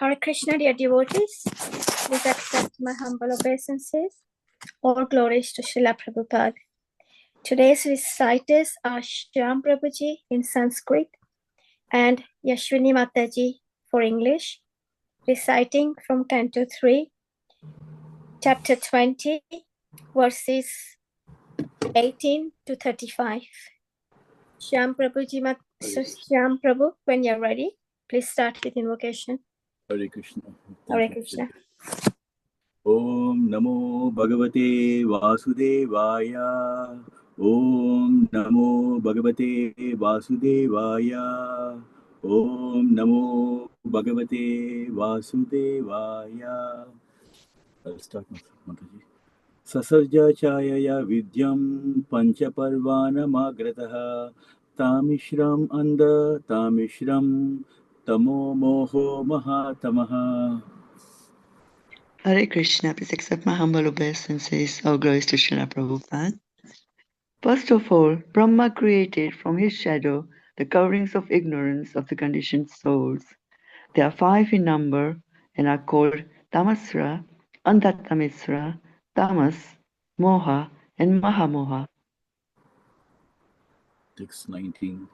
Hare Krishna, dear devotees. Please accept my humble obeisances. All glories to Srila Prabhupada. Today's reciters are Shyam Prabhuji in Sanskrit and Yashwini Mataji for English, reciting from Canto 3, Chapter 20, verses 18 to 35. Shyam Prabhu, when you're ready, please start with invocation. Hare Krishna. Hare Krishna. Om Namo Bhagavate Vasudevaya. Om Namo Bhagavate Vasudevaya. Om Namo Bhagavate Vasudevaya. I'll start, Mataji. Sasarja Chayaya Vidyam Panchaparvanamagrataha Tamishram Anda Tamishram Tamo Moho Mahatamaha. Hare Krishna, please accept my humble obeisances. All glories to Srila Prabhupada. First of all, Brahma created from his shadow the coverings of ignorance of the conditioned souls. They are 5 in number and are called Tamasra, Andattamesra, Tamas, Moha, and Mahamoha. Text 19.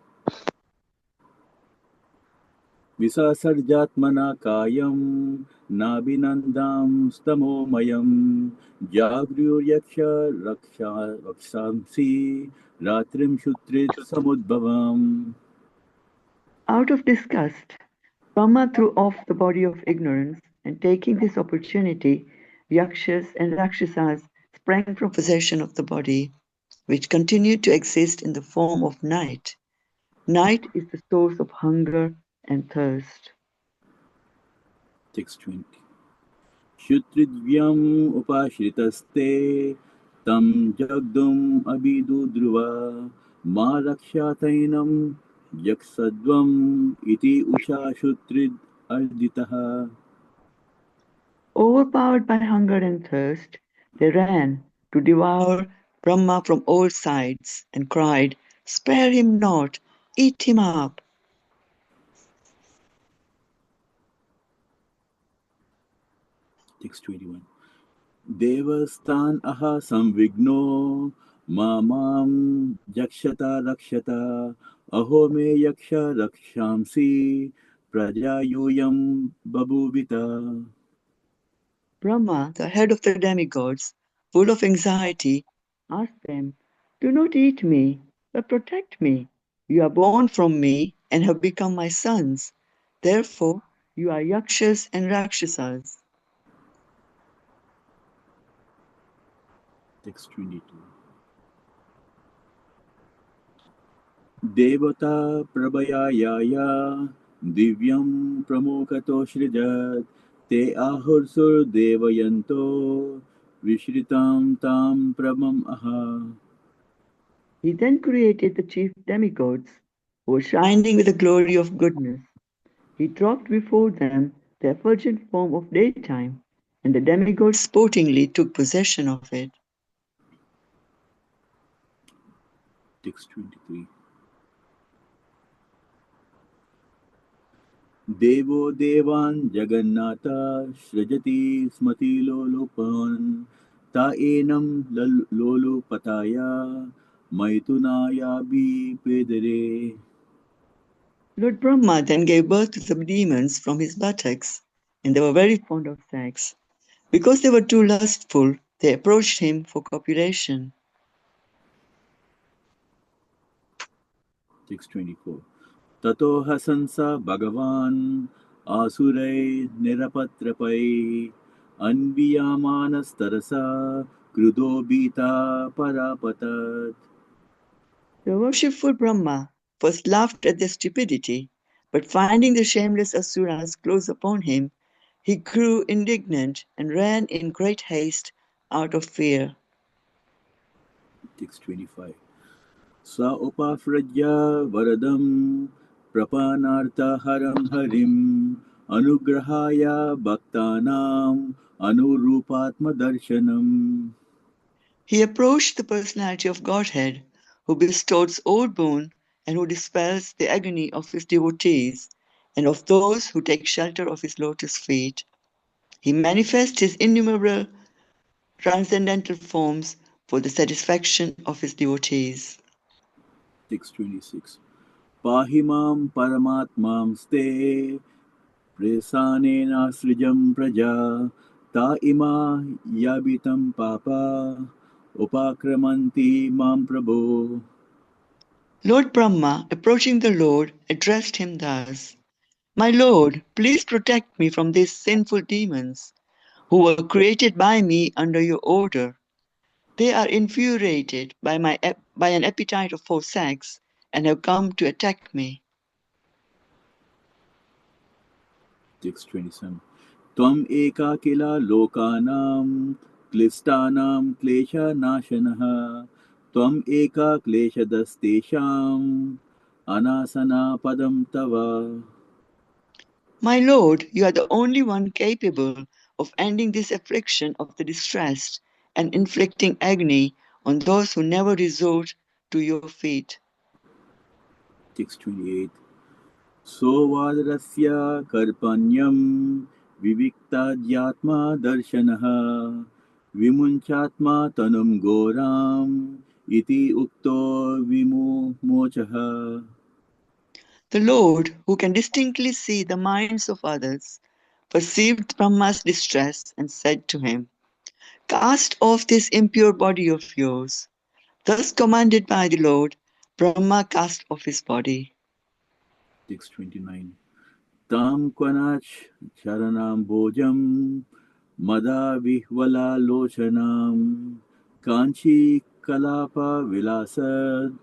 Visasarjatmana kayam nabinandam stamomayam jagruryaksha raksamsi ratrim shutrit samudbhavam. Out of disgust, Brahma threw off the body of ignorance, and taking this opportunity, Yakshas and Rakshasas sprang from possession of the body, which continued to exist in the form of night. Night is the source of hunger and thirst. Text 20. Shutridvyam upashritaste tam jagdum abidudruva ma rakshatainam yaksadvam iti usha shutrid arditaha. Overpowered by hunger and thirst, they ran to devour Brahma from all sides and cried, "Spare him not, eat him up." Text 21. Devastan aha samvigno mamam yakshata rakshata aho me yaksha rakshamsi prajayuyam babuvita. Brahma, the head of the demigods, full of anxiety, asked them, "Do not eat me, but protect me. You are born from me and have become my sons. Therefore, you are Yakshas and Rakshasas." Text 22. Devata prabhayaya divyam pramokato shrijat te ahursur devayanto vishritam tam pramam aha. He then created the chief demigods, who were shining with the glory of goodness. He dropped before them the effulgent form of daytime, and the demigods sportingly took possession of it. Text 23. Devo devan jagannata shrajati smati lolopan ta enam lolopataya maitunaya bi pedere. Lord Brahma then gave birth to some demons from his buttocks, and they were very fond of sex. Because they were too lustful, they approached him for copulation. Text 24. Tato hasansa bhagavan asurai nirapatrapai anviyamanas tarasa krudo bita parapatat. The worshipful Brahma first laughed at their stupidity, but finding the shameless asuras close upon him, he grew indignant and ran in great haste out of fear. Text 25. Sa upafrajya varadam prapanartha haram harim anugrahaya bhaktanam anurupatma darshanam. He approached the personality of Godhead, who bestows all boon and who dispels the agony of his devotees, and of those who take shelter of his lotus feet. He manifests his innumerable transcendental forms for the satisfaction of his devotees. 626. Pahimam paramatmam ste presanena srijam praja ta ima yabitam papa upakramanti mam prabho. Lord Brahma, approaching the Lord, addressed him thus: My Lord, please protect me from these sinful demons, who were created by me under your order. They are infuriated by an appetite for sex and have come to attack me. 627. Tvam eka kila lokanam klistanam klesha nashanah tvam eka kleshadastesham anasana padam tava. My Lord, you are the only one capable of ending this affliction of the distressed and inflicting agony on those who never resort to your feet. 628. Sovadrasya karpanyam viviktadhyatma darshanah vimunchatma tanum goram iti ukto vimumochaha. The Lord, who can distinctly see the minds of others, perceived Brahma's distress and said to him, Cast off this impure body of yours. Thus commanded by the Lord, Brahma cast off his body. 629. Tam kvanach charanam bojam mada vihvala lochanam kanchi kalapa vilasad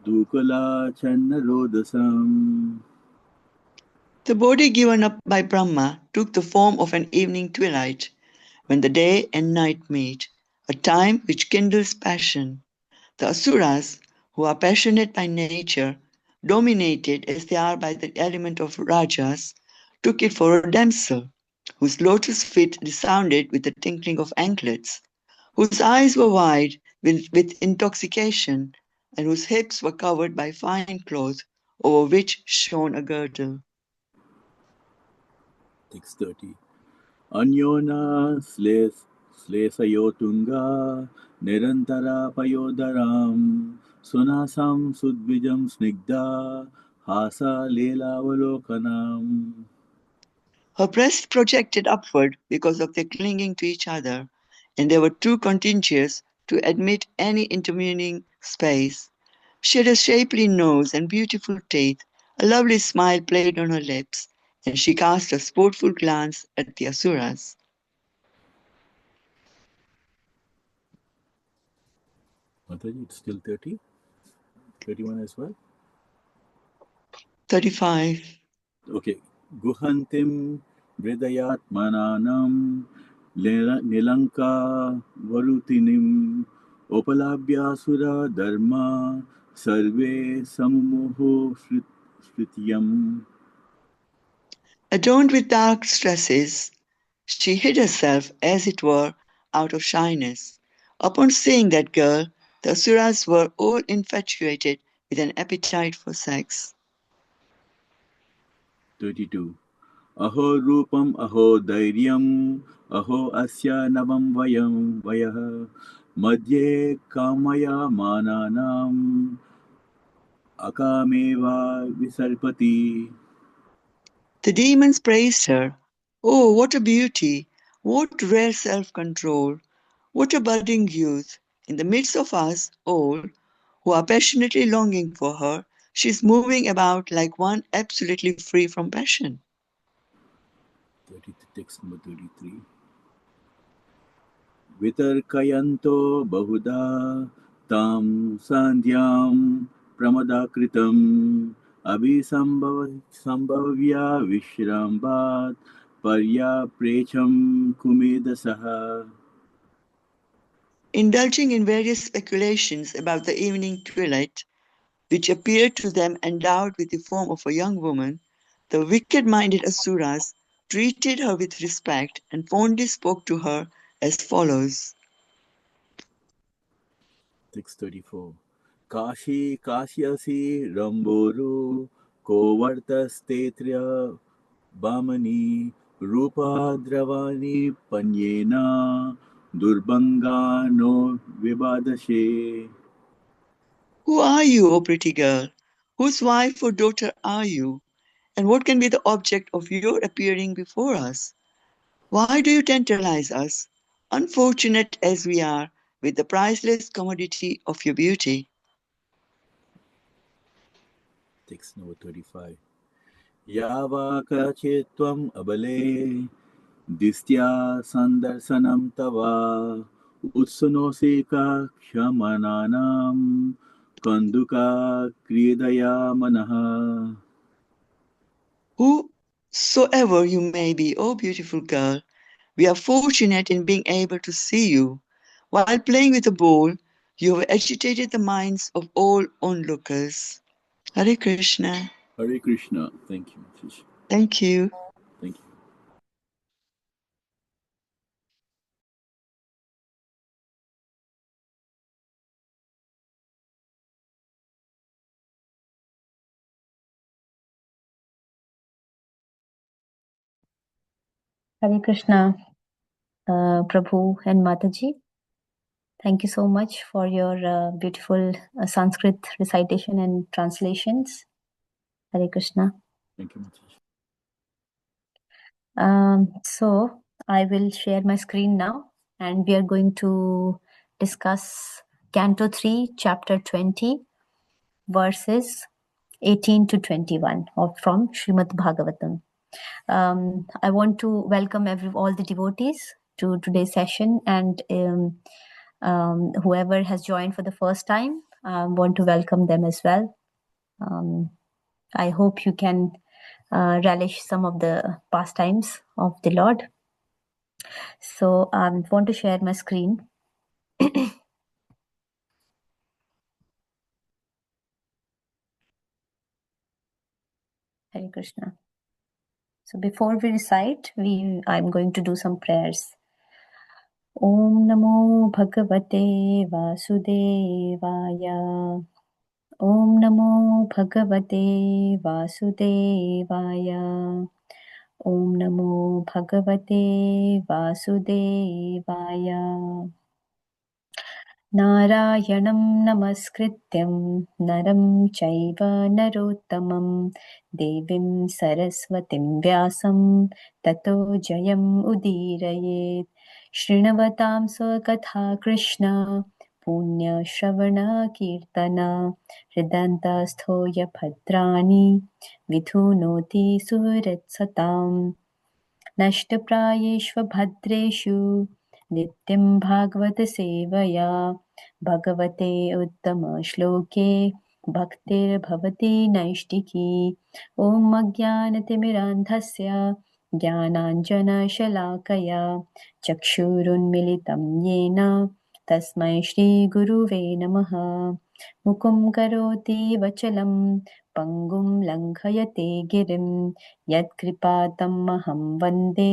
dukala channarodasam. The body given up by Brahma took the form of an evening twilight, when the day and night meet, a time which kindles passion. The Asuras, who are passionate by nature, dominated as they are by the element of Rajas, took it for a damsel, whose lotus feet resounded with the tinkling of anklets, whose eyes were wide with intoxication, and whose hips were covered by fine cloth, over which shone a girdle. 630. Anyona slesayotunga nirantara payodaram sunasam sudvijam snigdha hasa lelavalokanam. Her breasts projected upward because of their clinging to each other, and they were too contiguous to admit any intervening space. She had a shapely nose and beautiful teeth, a lovely smile played on her lips, and she cast a sportful glance at the Asuras. Mataji, it's still 30? 31 as well? 35. Okay. Guhantim Vridayatmananam Nilanka Varutinim Opalabhyasura Dharma Sarve Samuho Sritiyam. Adorned with dark tresses, she hid herself, as it were, out of shyness. Upon seeing that girl, the Asuras were all infatuated with an appetite for sex. 32. Aho Rupam Aho Dairyam Aho Asya Navam Vayah Madhye Kamaya Mananam Akameva Visarpati. The demons praised her. Oh, what a beauty! What rare self-control! What a budding youth! In the midst of us all, who are passionately longing for her, she is moving about like one absolutely free from passion. Text number 33. Vitarkayanto Bahuda Tam Sandhyam Pramadakritam Abhisambhavya Vishrambat Parya Precham Kumedasaha. Indulging in various speculations about the evening twilight, which appeared to them endowed with the form of a young woman, the wicked-minded Asuras treated her with respect and fondly spoke to her as follows. 634. Kashi Kashyasi Ramboro को वर्तस्तेऽत्र वामनी रूपाद्रवाणी पन्येन दुर्भङ्गानो विबादशे. Who are you, O pretty girl? Whose wife or daughter are you? And what can be the object of your appearing before us? Why do you tantalize us, unfortunate as we are, with the priceless commodity of your beauty? Text number 35. Yava kachitvam abale distya sandarsanam tava utsunosika kshamananam kanduka kridaya manaha. Whosoever you may be, O beautiful girl, we are fortunate in being able to see you. While playing with a ball, you have agitated the minds of all onlookers. Hare Krishna. Hare Krishna. Thank you, Mataji. Thank you. Thank you. Hare Krishna, Prabhu and Mataji. Thank you so much for your beautiful Sanskrit recitation and translations. Hare Krishna. Thank you, Mataji. So I will share my screen now, and we are going to discuss Canto 3, Chapter 20, verses 18 to 21 from Srimad Bhagavatam. I want to welcome all the devotees to today's session, and whoever has joined for the first time, want to welcome them as well. I hope you can relish some of the pastimes of the Lord. So I want to share my screen. Hare Krishna. So before we recite, I'm going to do some prayers. Om Namo Bhagavate Vasudevaya. Om Namo Bhagavate Vasudevaya. Om Namo Bhagavate Vasudevaya. Narayanam Namaskrityam Naram Chaiva Narottamam Devim Saraswatim Vyasam Tato Jayam Udirayet Shrинавataಂ Swakatha Krishna Punya Shravana Kirtana Hridantasthoya Bhadrani Vidhunoti Suratsatam नष्टप्रायेष्वभद्रेषु नित्यं भागवत सेवया भगवते उत्तमश्लोके भक्तिर्भवति नैष्टिकी ॐ अज्ञानतिमिरान्धस्य ज्ञानाञ्जनशलाकया चक्षुरुन्मिलितं येन तस्मै श्रीगुरुवे नमः मुखं करोति वचलं पङ्गुं लङ्घयते गिरिं यत्कृपातमहं वन्दे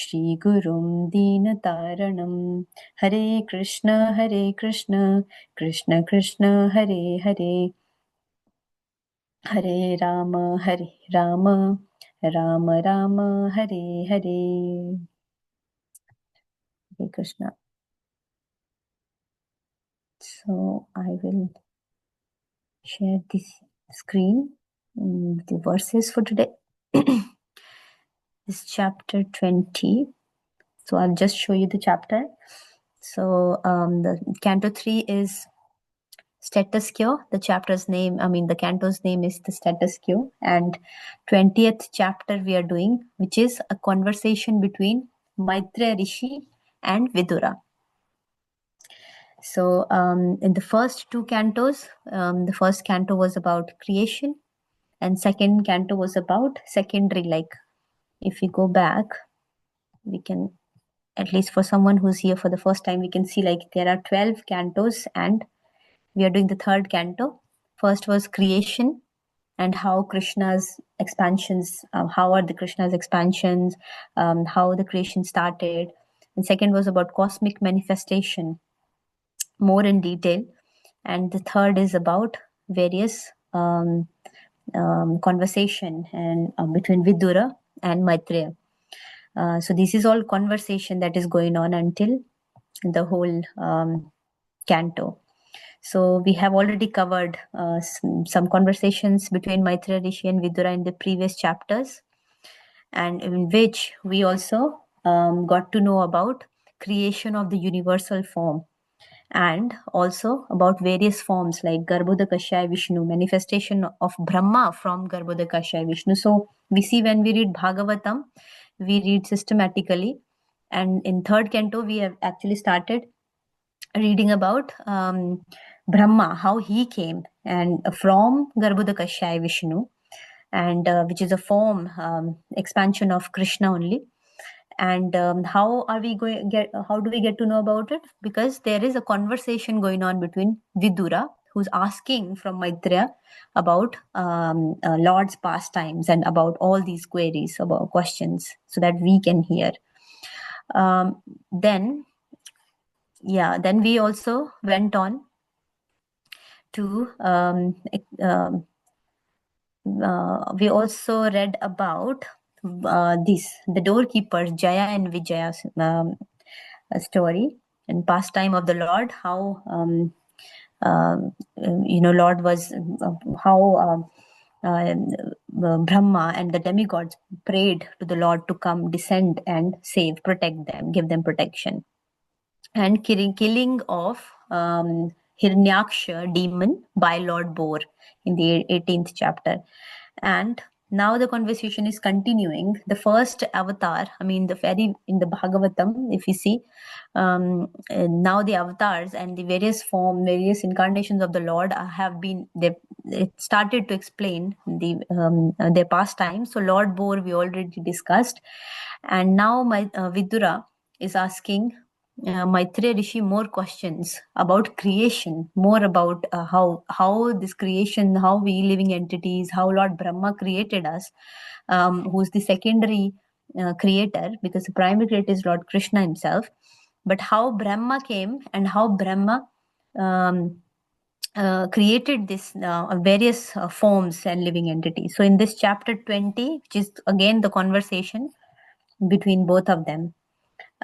श्रीगुरुं दीनतारणं हरे Krishna Krishna Krishna Hare Hare Hare Ram Ram Ram Hare Hare Hare Krishna. So I will share this screen, the verses for today. This chapter 20. So I'll just show you the chapter. So the Canto 3 is Status Quo. The chapter's name, the canto's name is the Status Quo. And 20th chapter we are doing, which is a conversation between Maitreya Rishi and Vidura. So in the first two cantos, the first canto was about creation, and second canto was about secondary. Like if we go back, we can, at least for someone who's here for the first time, we can see like there are 12 cantos and we are doing the third canto. First was creation and how Krishna's expansions, how are the Krishna's expansions, how the creation started. And second was about cosmic manifestation, more in detail. And the third is about various conversation and between Vidura and Maitreya. So this is all conversation that is going on until the whole canto. So we have already covered some conversations between Maitreya Rishi and Vidura in the previous chapters, and in which we also got to know about creation of the universal form, and also about various forms like Garbhodakashaya Vishnu, manifestation of Brahma from Garbhodakashaya Vishnu. So we see when we read Bhagavatam, we read systematically, and in third canto we have actually started reading about Brahma, how he came, and from Garbhodakashaya Vishnu, and which is a form expansion of Krishna only. And how do we get to know about it? Because there is a conversation going on between Vidura, who's asking from Maitreya about Lord's pastimes and about all these queries, about questions, so that we can hear. Then we also went on to we also read about the doorkeepers Jaya and Vijaya's story and pastime of the Lord, how Lord was how Brahma and the demigods prayed to the Lord to come, descend and save, protect them, give them protection. And killing of Hiranyaksha demon by Lord Boar in the 18th chapter. And now the conversation is continuing. The first avatar, in the Bhagavatam, if you see, now the avatars and the various incarnations of the Lord it started to explain their pastime. So Lord Boar we already discussed, and now Vidura is asking Maitreya Rishi more questions about creation, more about how this creation, how we living entities, how Lord Brahma created us, who's the secondary creator, because the primary creator is Lord Krishna himself, but how Brahma came and how Brahma created this various forms and living entities. So in this chapter 20, which is again the conversation between both of them.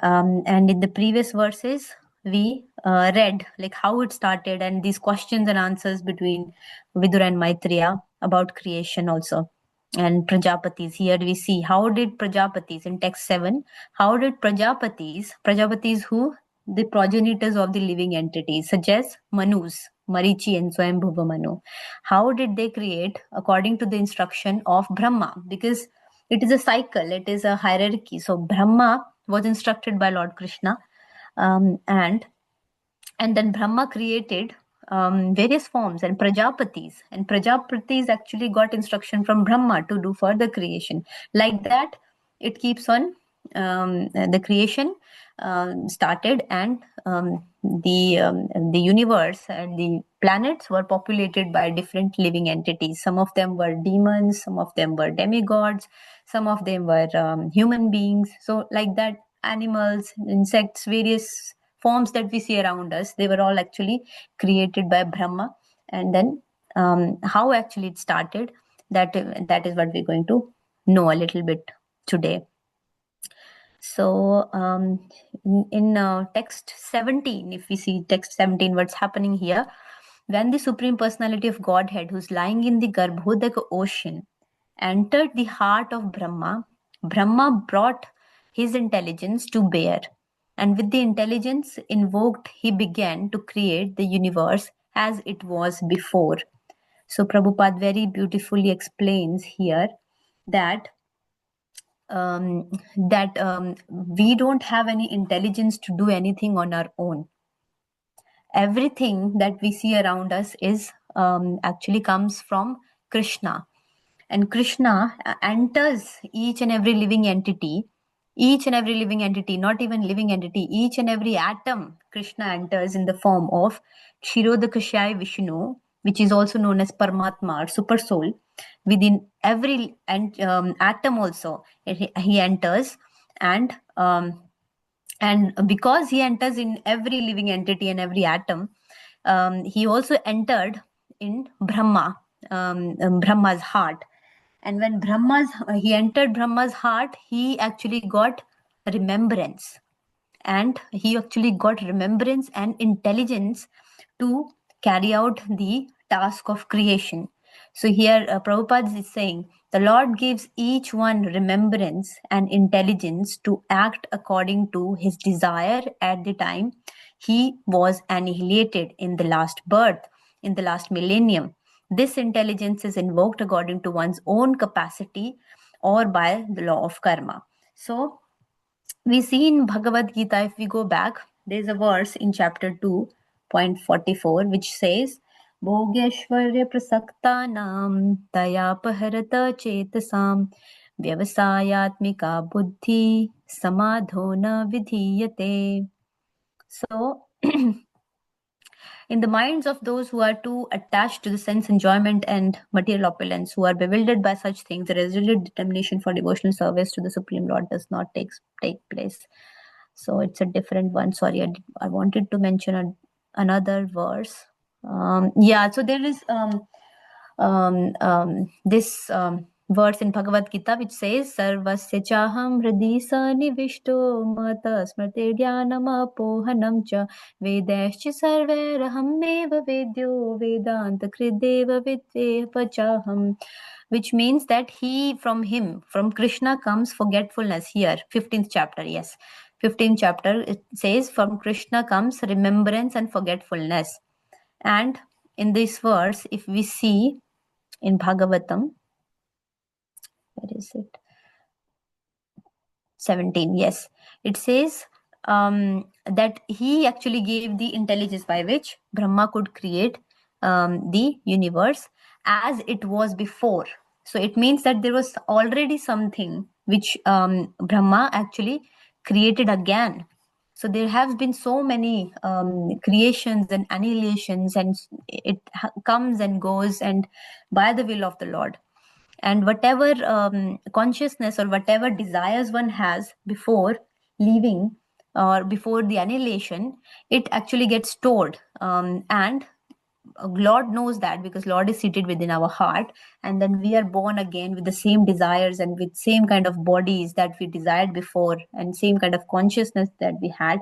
And in the previous verses, we read like how it started and these questions and answers between Vidura and Maitreya about creation also. And Prajapatis, here we see how did Prajapatis in text 7, how did Prajapatis who the progenitors of the living entities, such as Manus, Marichi and Swayambhuva Manu, how did they create according to the instruction of Brahma? Because it is a cycle, it is a hierarchy. So Brahma was instructed by Lord Krishna, and then Brahma created various forms and Prajapatis actually got instruction from Brahma to do further creation. Like that, it keeps on. The creation started, and the universe and the planets were populated by different living entities. Some of them were demons, some of them were demigods, some of them were human beings. So like that, animals, insects, various forms that we see around us, they were all actually created by Brahma. And then how actually it started, that is what we're going to know a little bit today. So in text 17, if we see text 17, what's happening here, when the Supreme Personality of Godhead, who's lying in the Garbhodaka ocean, entered the heart of Brahma, Brahma brought his intelligence to bear, and with the intelligence invoked, he began to create the universe as it was before. So Prabhupada very beautifully explains here that we don't have any intelligence to do anything on our own. Everything that we see around us is actually comes from Krishna. And Krishna enters each and every living entity, not even living entity, each and every atom, Krishna enters in the form of Kshirodakashaya Vishnu, which is also known as Paramatma or Super Soul. Within every atom also, he enters, and because he enters in every living entity and every atom, he also entered in Brahma, Brahma's heart. And when he entered Brahma's heart, he actually got remembrance. And he actually got remembrance and intelligence to carry out the task of creation. So here Prabhupada is saying, the Lord gives each one remembrance and intelligence to act according to his desire at the time he was annihilated in the last birth, in the last millennium. This intelligence is invoked according to one's own capacity or by the law of karma. So we see in Bhagavad Gita, if we go back, there's a verse in chapter 2.44 which says, Bhogyashvarya prasaktanam tayapaharata chetasam vyavasayatmika buddhi samadhona vidhiyate. So, in the minds of those who are too attached to the sense enjoyment and material opulence, who are bewildered by such things, the resolute determination for devotional service to the Supreme Lord does not take place. So it's a different one. Sorry, I wanted to mention another verse. So there is this verse in Bhagavad Gita which says, Sarvasya chaham hridi sanivishto mata smrte dhyanam apohanam cha vedascha sarvairaham eva vedyo vedanta krideva vidve pachaham. Which means that from Krishna comes forgetfulness here. 15th chapter, yes. 15th chapter, it says, from Krishna comes remembrance and forgetfulness. And in this verse, if we see in Bhagavatam, where is it? 17, yes. It says that he actually gave the intelligence by which Brahma could create the universe as it was before. So it means that there was already something which Brahma actually created again. So there have been so many creations and annihilations, and it comes and goes, and by the will of the Lord. And whatever consciousness or whatever desires one has before leaving or before the annihilation, it actually gets stored. And Lord knows that, because Lord is seated within our heart, and then we are born again with the same desires and with same kind of bodies that we desired before, and same kind of consciousness that we had,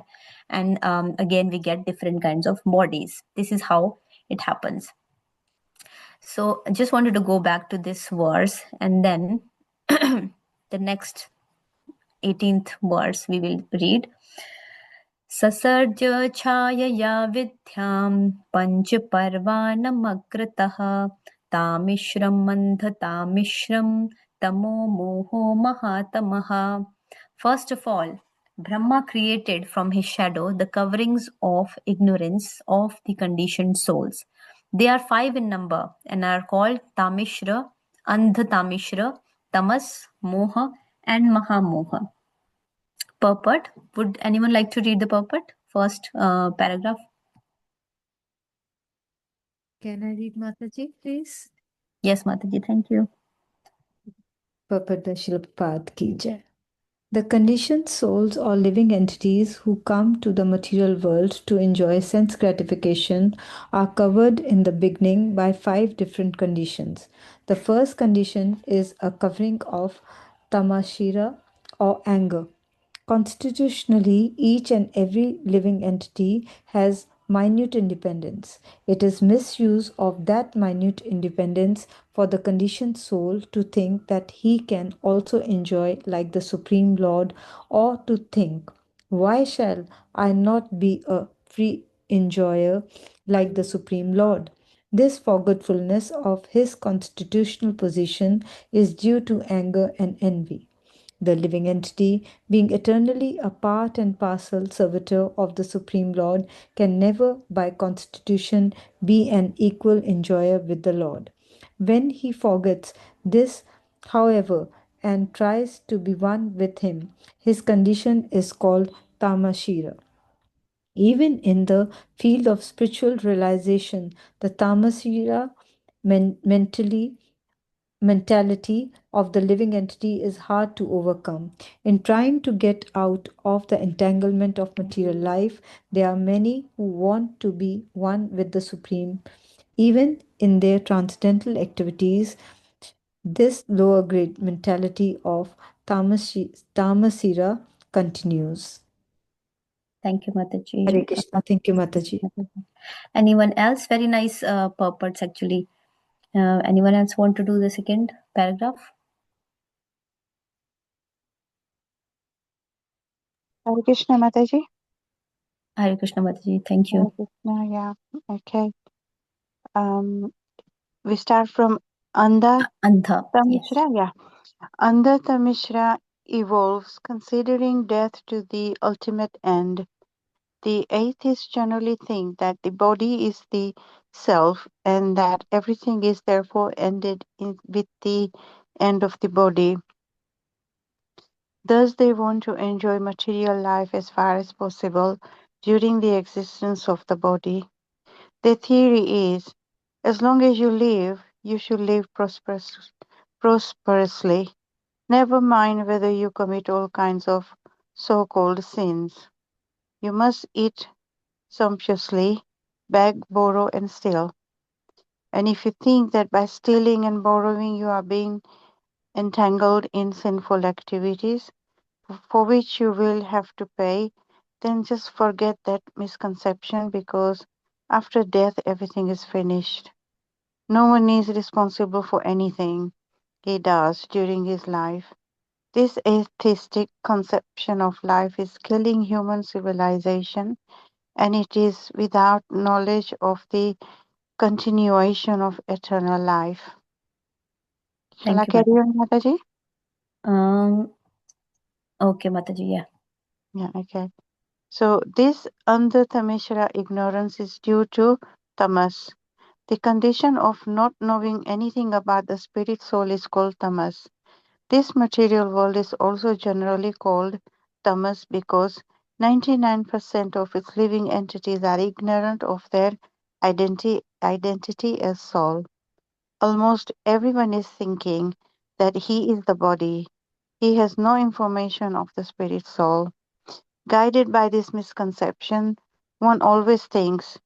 and again we get different kinds of bodies. This is how it happens. So I just wanted to go back to this verse, and then the next 18th verse we will read. Sasarja chayaya vidhyam panch parvanamagratah tamishram mandhatamishram tamo moho mahatamaha. First of all, Brahma created from his shadow the coverings of ignorance of the conditioned souls. They are 5 in number and are called Tamishra, Andhatamishra, Tamas, Moha, and Mahamoha. Purport. Would anyone like to read the purport? First paragraph. Can I read, Mataji, please? Yes, Mataji, thank you. Purport by Srila Prabhupada ki jai. The conditioned souls or living entities who come to the material world to enjoy sense gratification are covered in the beginning by 5 different conditions. The first condition is a covering of tamashira or anger. Constitutionally, each and every living entity has minute independence. It is misuse of that minute independence for the conditioned soul to think that he can also enjoy like the Supreme Lord, or to think, why shall I not be a free enjoyer like the Supreme Lord? This forgetfulness of his constitutional position is due to anger and envy. The living entity, being eternally a part and parcel servitor of the Supreme Lord, can never by constitution be an equal enjoyer with the Lord. When he forgets this, however, and tries to be one with him, his condition is called tamashira. Even in the field of spiritual realization, the tamasira mentality of the living entity is hard to overcome. In trying to get out of the entanglement of material life, there are many who want to be one with the Supreme Even in their transcendental activities, this lower grade mentality of Tamasira continues. Thank you, Mataji. Hare Krishna. Thank you, Mataji. Anyone else? Very nice purports, actually. Anyone else want to do the second paragraph? Hare Krishna, Mataji. Hare Krishna, Mataji. Thank Hare you. Krishna, yeah. Okay. We start from Andha Andha. Yes. Tamishra, yeah. Andha Tamishra evolves considering death to the ultimate end. The atheists generally think that the body is the self and that everything is therefore ended with the end of the body. Thus, they want to enjoy material life as far as possible during the existence of the body. Their theory is, as long as you live, you should live prosperously. Never mind whether you commit all kinds of so-called sins. You must eat sumptuously, beg, borrow, and steal. And if you think that by stealing and borrowing you are being entangled in sinful activities, for which you will have to pay, then just forget that misconception, because after death everything is finished. No one is responsible for anything he does during his life. This atheistic conception of life is killing human civilization, and it is without knowledge of the continuation of eternal life. Shall I Thank you, carry Mataji. on, Mataji? Okay, Mataji. Yeah. Yeah, okay. So this Andhatamishra ignorance is due to tamas. The condition of not knowing anything about the spirit soul is called tamas. This material world is also generally called tamas because 99% of its living entities are ignorant of their identity as soul. Almost everyone is thinking that he is the body. He has no information of the spirit soul. Guided by this misconception, one always thinks,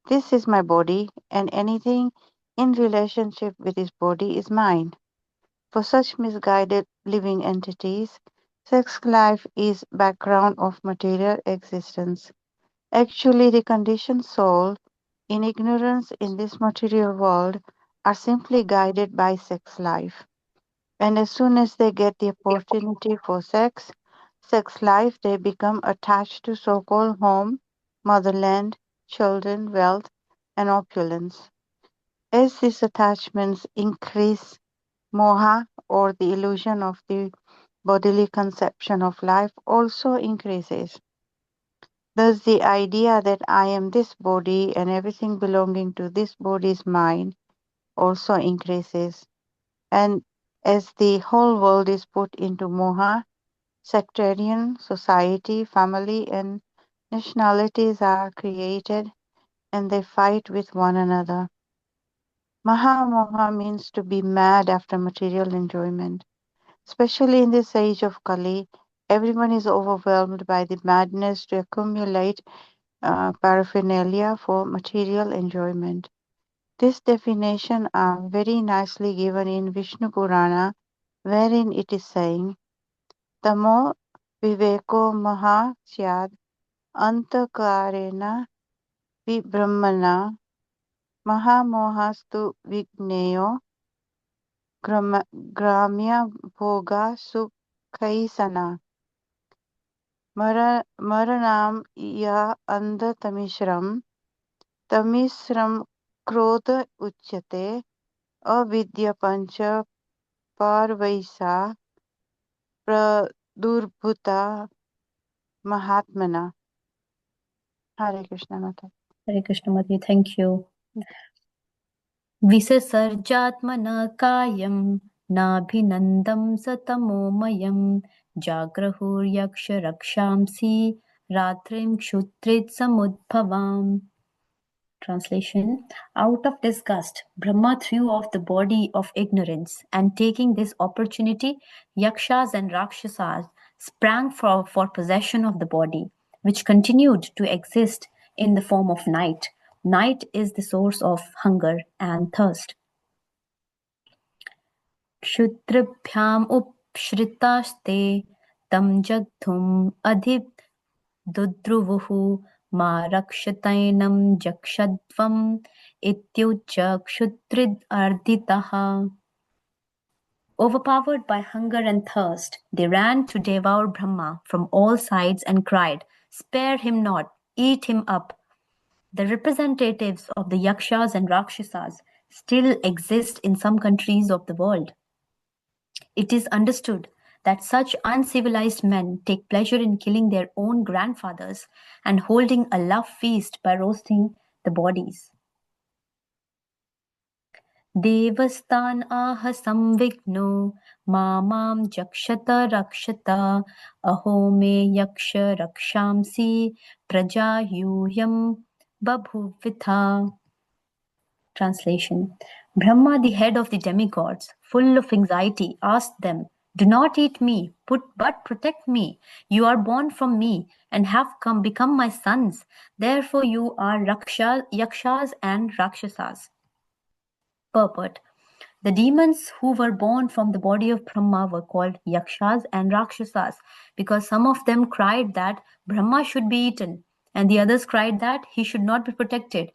this is my body and anything in relationship with this body is mine. For such misguided living entities, sex life is background of material existence. Actually, the conditioned soul, in ignorance in this material world, are simply guided by sex life. And as soon as they get the opportunity for sex life, they become attached to so-called home, motherland, children, wealth, and opulence. As these attachments increase, moha, or the illusion of the bodily conception of life, also increases. Thus, the idea that I am this body and everything belonging to this body is mine also increases. And as the whole world is put into moha, sectarian society, family, and nationalities are created and they fight with one another. Mahamoha means to be mad after material enjoyment. Especially in this age of Kali, everyone is overwhelmed by the madness to accumulate paraphernalia for material enjoyment. This definition are very nicely given in Vishnu Purana, wherein it is saying, Tamo viveko maha syad antakarena vibrahmana mahamohastu vigneyo gramya bhoga sukhaisana maranam ya andhatamishram तमिश्रम क्रोध उच्यते अविद्या पंच पारवैसा प्रदुर्भूता महात्मना. Hare Krishna Mata. Hare Krishna, Mataji. Thank you. विससर्जात्मना कायं नाभिनन्दं सतमोमयं जाग्रहुर्यक्षरक्षांसि रात्रिं क्षुत्रित्समुद्भवाम्. Translation: Out of disgust, Brahma threw off the body of ignorance, and taking this opportunity, Yakshas and Rakshasas sprang for possession of the body, which continued to exist in the form of night, Night is the source of hunger and thirst. Kshutrabhyam upshritasте tam jagdhum adhidudruvuhu ma rakshatainam jakshadvam ityucha kshutrid arditaha. Overpowered by hunger and thirst, they ran to devour Brahma from all sides and cried, "Spare him not, eat him up." The representatives of the Yakshas and Rakshasas still exist in some countries of the world. It is understood that such uncivilized men take pleasure in killing their own grandfathers and holding a love feast by roasting the bodies. Devastan aha samvigno mamam jakshata rakshata aho me yaksha rakshamsi prajayuyam babhuvitha. Translation. Brahma, the head of the demigods, full of anxiety, asked them, "Do not eat me, but protect me. You are born from me and have become my sons. Therefore you are yakshas and rakshasas." Purport. The demons who were born from the body of Brahma were called Yakshas and Rakshasas because some of them cried that Brahma should be eaten and the others cried that he should not be protected.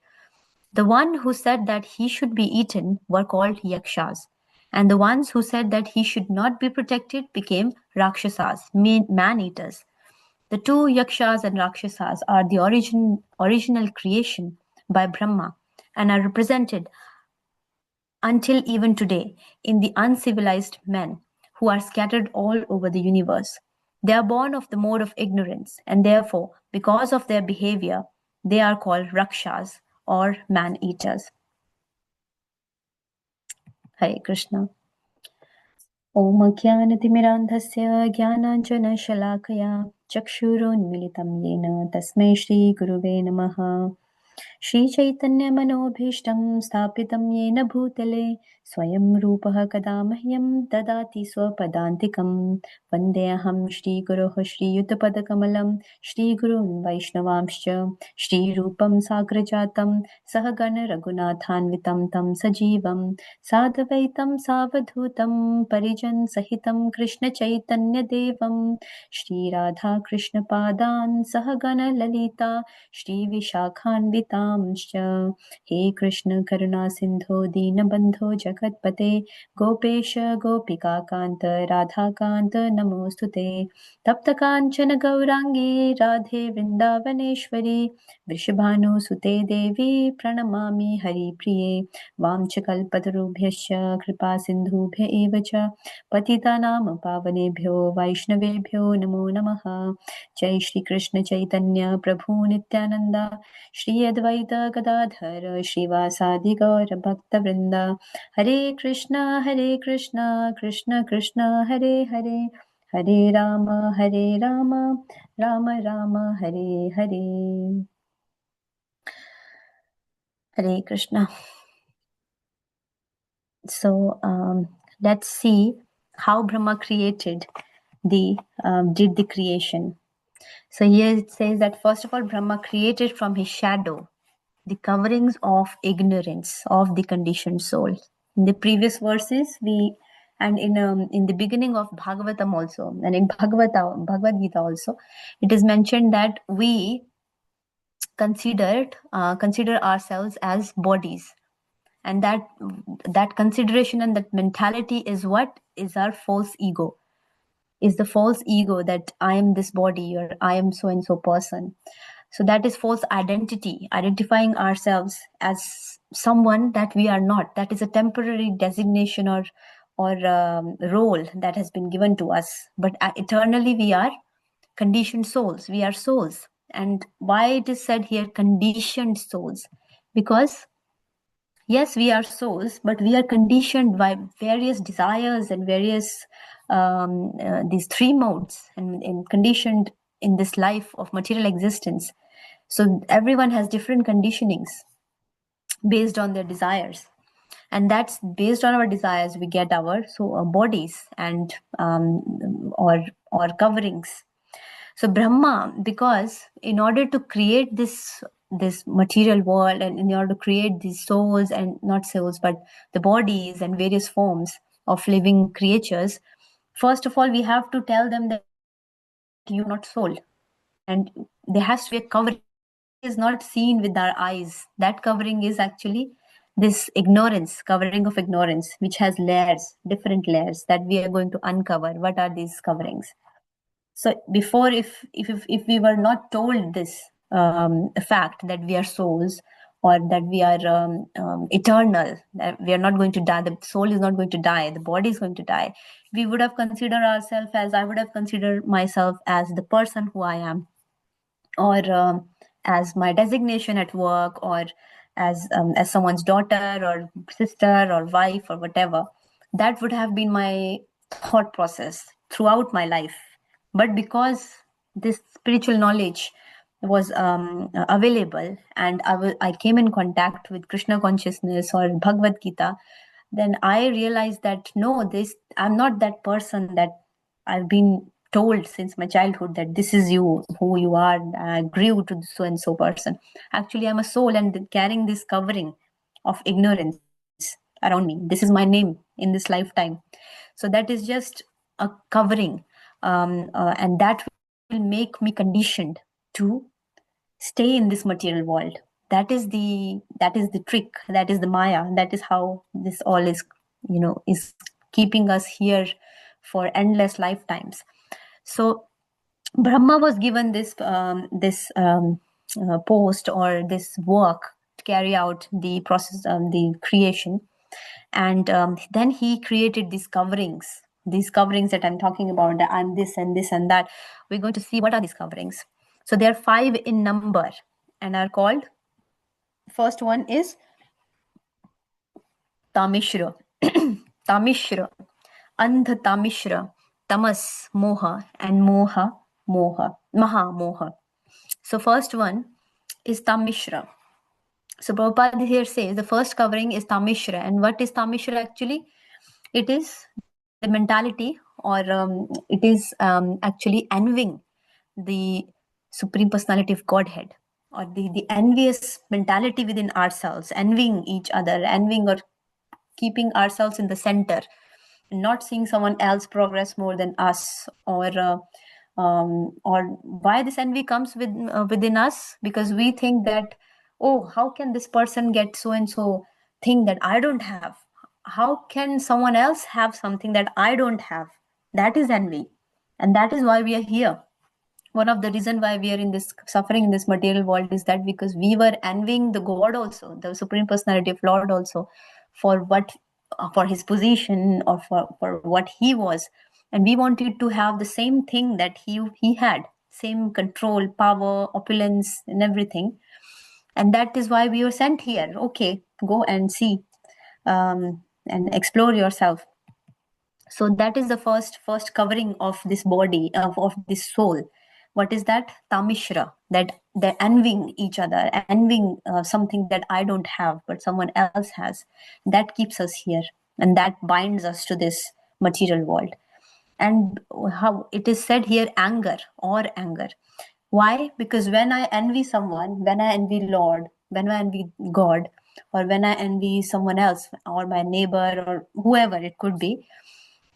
The one who said that he should be eaten were called Yakshas, and the ones who said that he should not be protected became Rakshasas, man-eaters. The two Yakshas and Rakshasas are the original creation by Brahma and are represented until even today in the uncivilized men who are scattered all over the universe. They are born of the mode of ignorance, and therefore, because of their behavior, they are called Rakshas or man-eaters. Hare Krishna. Om Jnanatimirandhasya Jnananjana-Shalakaya Chakshurunmilitam Yena Tasmai Shri Guruve Namaha. श्रीचैतन्यमनोभीष्टं स्थापितं येन भूतले स्वयं रूपः कदा मह्यं ददाति स्वपदान्तिकं वन्देऽहं श्रीगुरोः श्रीयुतपदकमलं श्रीगुरून् वैष्णवांश्च श्रीरूपं साग्रजातं सहगण रघुनाथान्वितं तं सजीवं साद्वैतं सावधूतं परिजनसहितं कृष्णचैतन्यदेवं श्रीराधाकृष्णपादान् सहगण ललिता श्रीविशाखान्वितांश्च हे कृष्ण करुणा सिन्धो दीनबन्धो जगत्पते गोपेश गोपिकान्त राधाकान्त नमोऽस्तुते तप्तकाञ्चन गौराङ्गी राधे वृन्दावनेश्वरी वृषभानुसुते देवी प्रणमामि हरिप्रिये वाञ्छकल्पतरुभ्यश्च कृपा सिन्धुभ्य एव च पतितानां पावनेभ्यो वैष्णवेभ्यो नमो नमः। जय श्री कृष्ण चैतन्य प्रभु नित्यानंद श्री अद्वैत गदाधर श्रीवासादि गौर भक्त वृंद हरे Krishna Krishna Krishna Hare Hare Hare Ram Ram Ram Hare Hare. Hare Krishna. So let's see how Brahma did the creation. So here it says that first of all, Brahma created from his shadow the coverings of ignorance of the conditioned soul. In the previous verses, in the beginning of Bhagavatam also, and in Bhagavad Gita also, it is mentioned that we consider ourselves as bodies, and that consideration and that mentality is what is our false ego. Is the false ego that I am this body or I am so and so person. So that is false identity, identifying ourselves as someone that we are not. That is a temporary designation or role that has been given to us. But eternally we are conditioned souls. We are souls. And why it is said here conditioned souls? Because yes, we are souls, but we are conditioned by various desires and various these three modes and conditioned in this life of material existence. So everyone has different conditionings based on their desires, and that's based on our desires we get our bodies and or coverings. So Brahma, because in order to create this this material world, and in order to create these souls, and not souls, but the bodies and various forms of living creatures, first of all, we have to tell them that you're not soul. And there has to be a covering. Is not seen with our eyes. That covering is actually this ignorance, covering of ignorance, which has layers, different layers that we are going to uncover. What are these coverings? So before, if we were not told this fact that we are souls, or that we are eternal, that we are not going to die, the soul is not going to die, the body is going to die, we would have considered ourselves as, I would have considered myself as the person who I am, or as my designation at work, or as someone's daughter or sister or wife or whatever. That would have been my thought process throughout my life. But because this spiritual knowledge was available, and I came in contact with Krishna consciousness or Bhagavad Gita, then I realized that no, I'm not that person that I've been told since my childhood, that this is you, who you are. I grew to so and so person. Actually, I'm a soul, and carrying this covering of ignorance around me. This is my name in this lifetime. So that is just a covering, and that will make me conditioned to stay in this material world. That is the trick. That is the Maya. That is how this all is, is keeping us here for endless lifetimes. So Brahma was given this post, or this work, to carry out the process of the creation, and then he created these coverings that I'm talking about, that I'm this and this and that. We're going to see what are these coverings. So there are 5 in number, and are called, first one is Tamishra. Tamishra, Andha Tamishra, Tamas, Moha, and Moha, Maha Moha. So first one is Tamishra. So Prabhupada here says the first covering is Tamishra. And what is Tamishra actually? It is the mentality, or it is actually envying the Supreme Personality of Godhead, or the envious mentality within ourselves, envying each other, envying or keeping ourselves in the center, not seeing someone else progress more than us, or why this envy comes within us, because we think that, oh, how can this person get so and so thing that I don't have? How can someone else have something that I don't have? That is envy, and that is why we are here. One of the reason why we are in this suffering in this material world is that because we were envying the God also, the Supreme Personality of Lord also, for his position, or for what he was, and we wanted to have the same thing that he had, same control, power, opulence, and everything. And that is why we were sent here. Okay, go and see, and explore yourself. So that is the first covering of this body, of this soul. What is that? Tamishra, that they're envying each other, envying something that I don't have but someone else has. That keeps us here, and that binds us to this material world. And how it is said here, anger. Why? Because when I envy someone, when I envy Lord, when I envy God, or when I envy someone else, or my neighbor, or whoever it could be,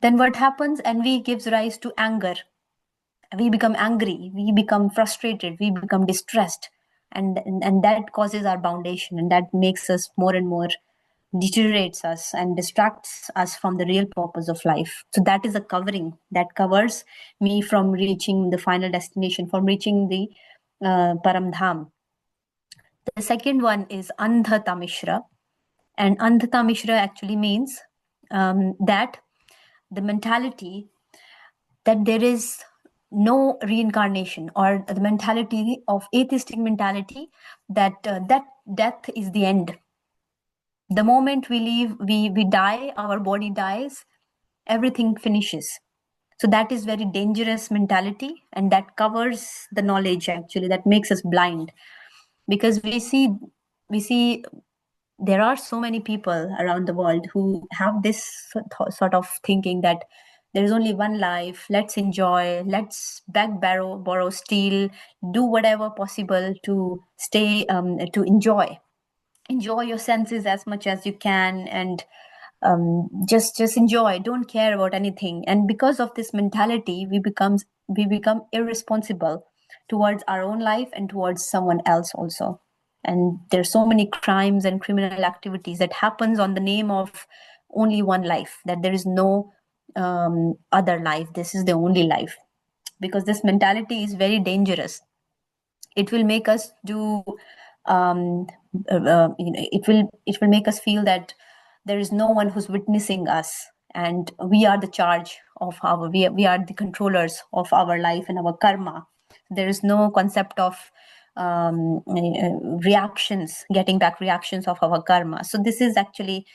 then what happens? Envy gives rise to anger. We become angry, we become frustrated, we become distressed, and that causes our foundation, and that makes us more and more, deteriorates us and distracts us from the real purpose of life. So that is a covering that covers me from reaching the final destination, from reaching the Param Dham. The second one is Andha Tamishra, and Andha Tamishra actually means that the mentality that there is no reincarnation, or the mentality of atheistic mentality that that death is the end. The moment we leave, we die, our body dies, everything finishes. So that is very dangerous mentality, and that covers the knowledge actually, that makes us blind, because we see there are so many people around the world who have this sort of thinking that there is only one life, let's enjoy, let's beg, borrow, steal, do whatever possible to stay, to enjoy your senses as much as you can, and just enjoy, don't care about anything. And because of this mentality, we become irresponsible towards our own life and towards someone else also. And there's so many crimes and criminal activities that happens on the name of only one life, that there is no other life, this is the only life. Because this mentality is very dangerous. It will make us do it will make us feel that there is no one who's witnessing us, and we are the charge of our, we are the controllers of our life and our karma. There is no concept of reactions, getting back reactions of our karma. So this is actually,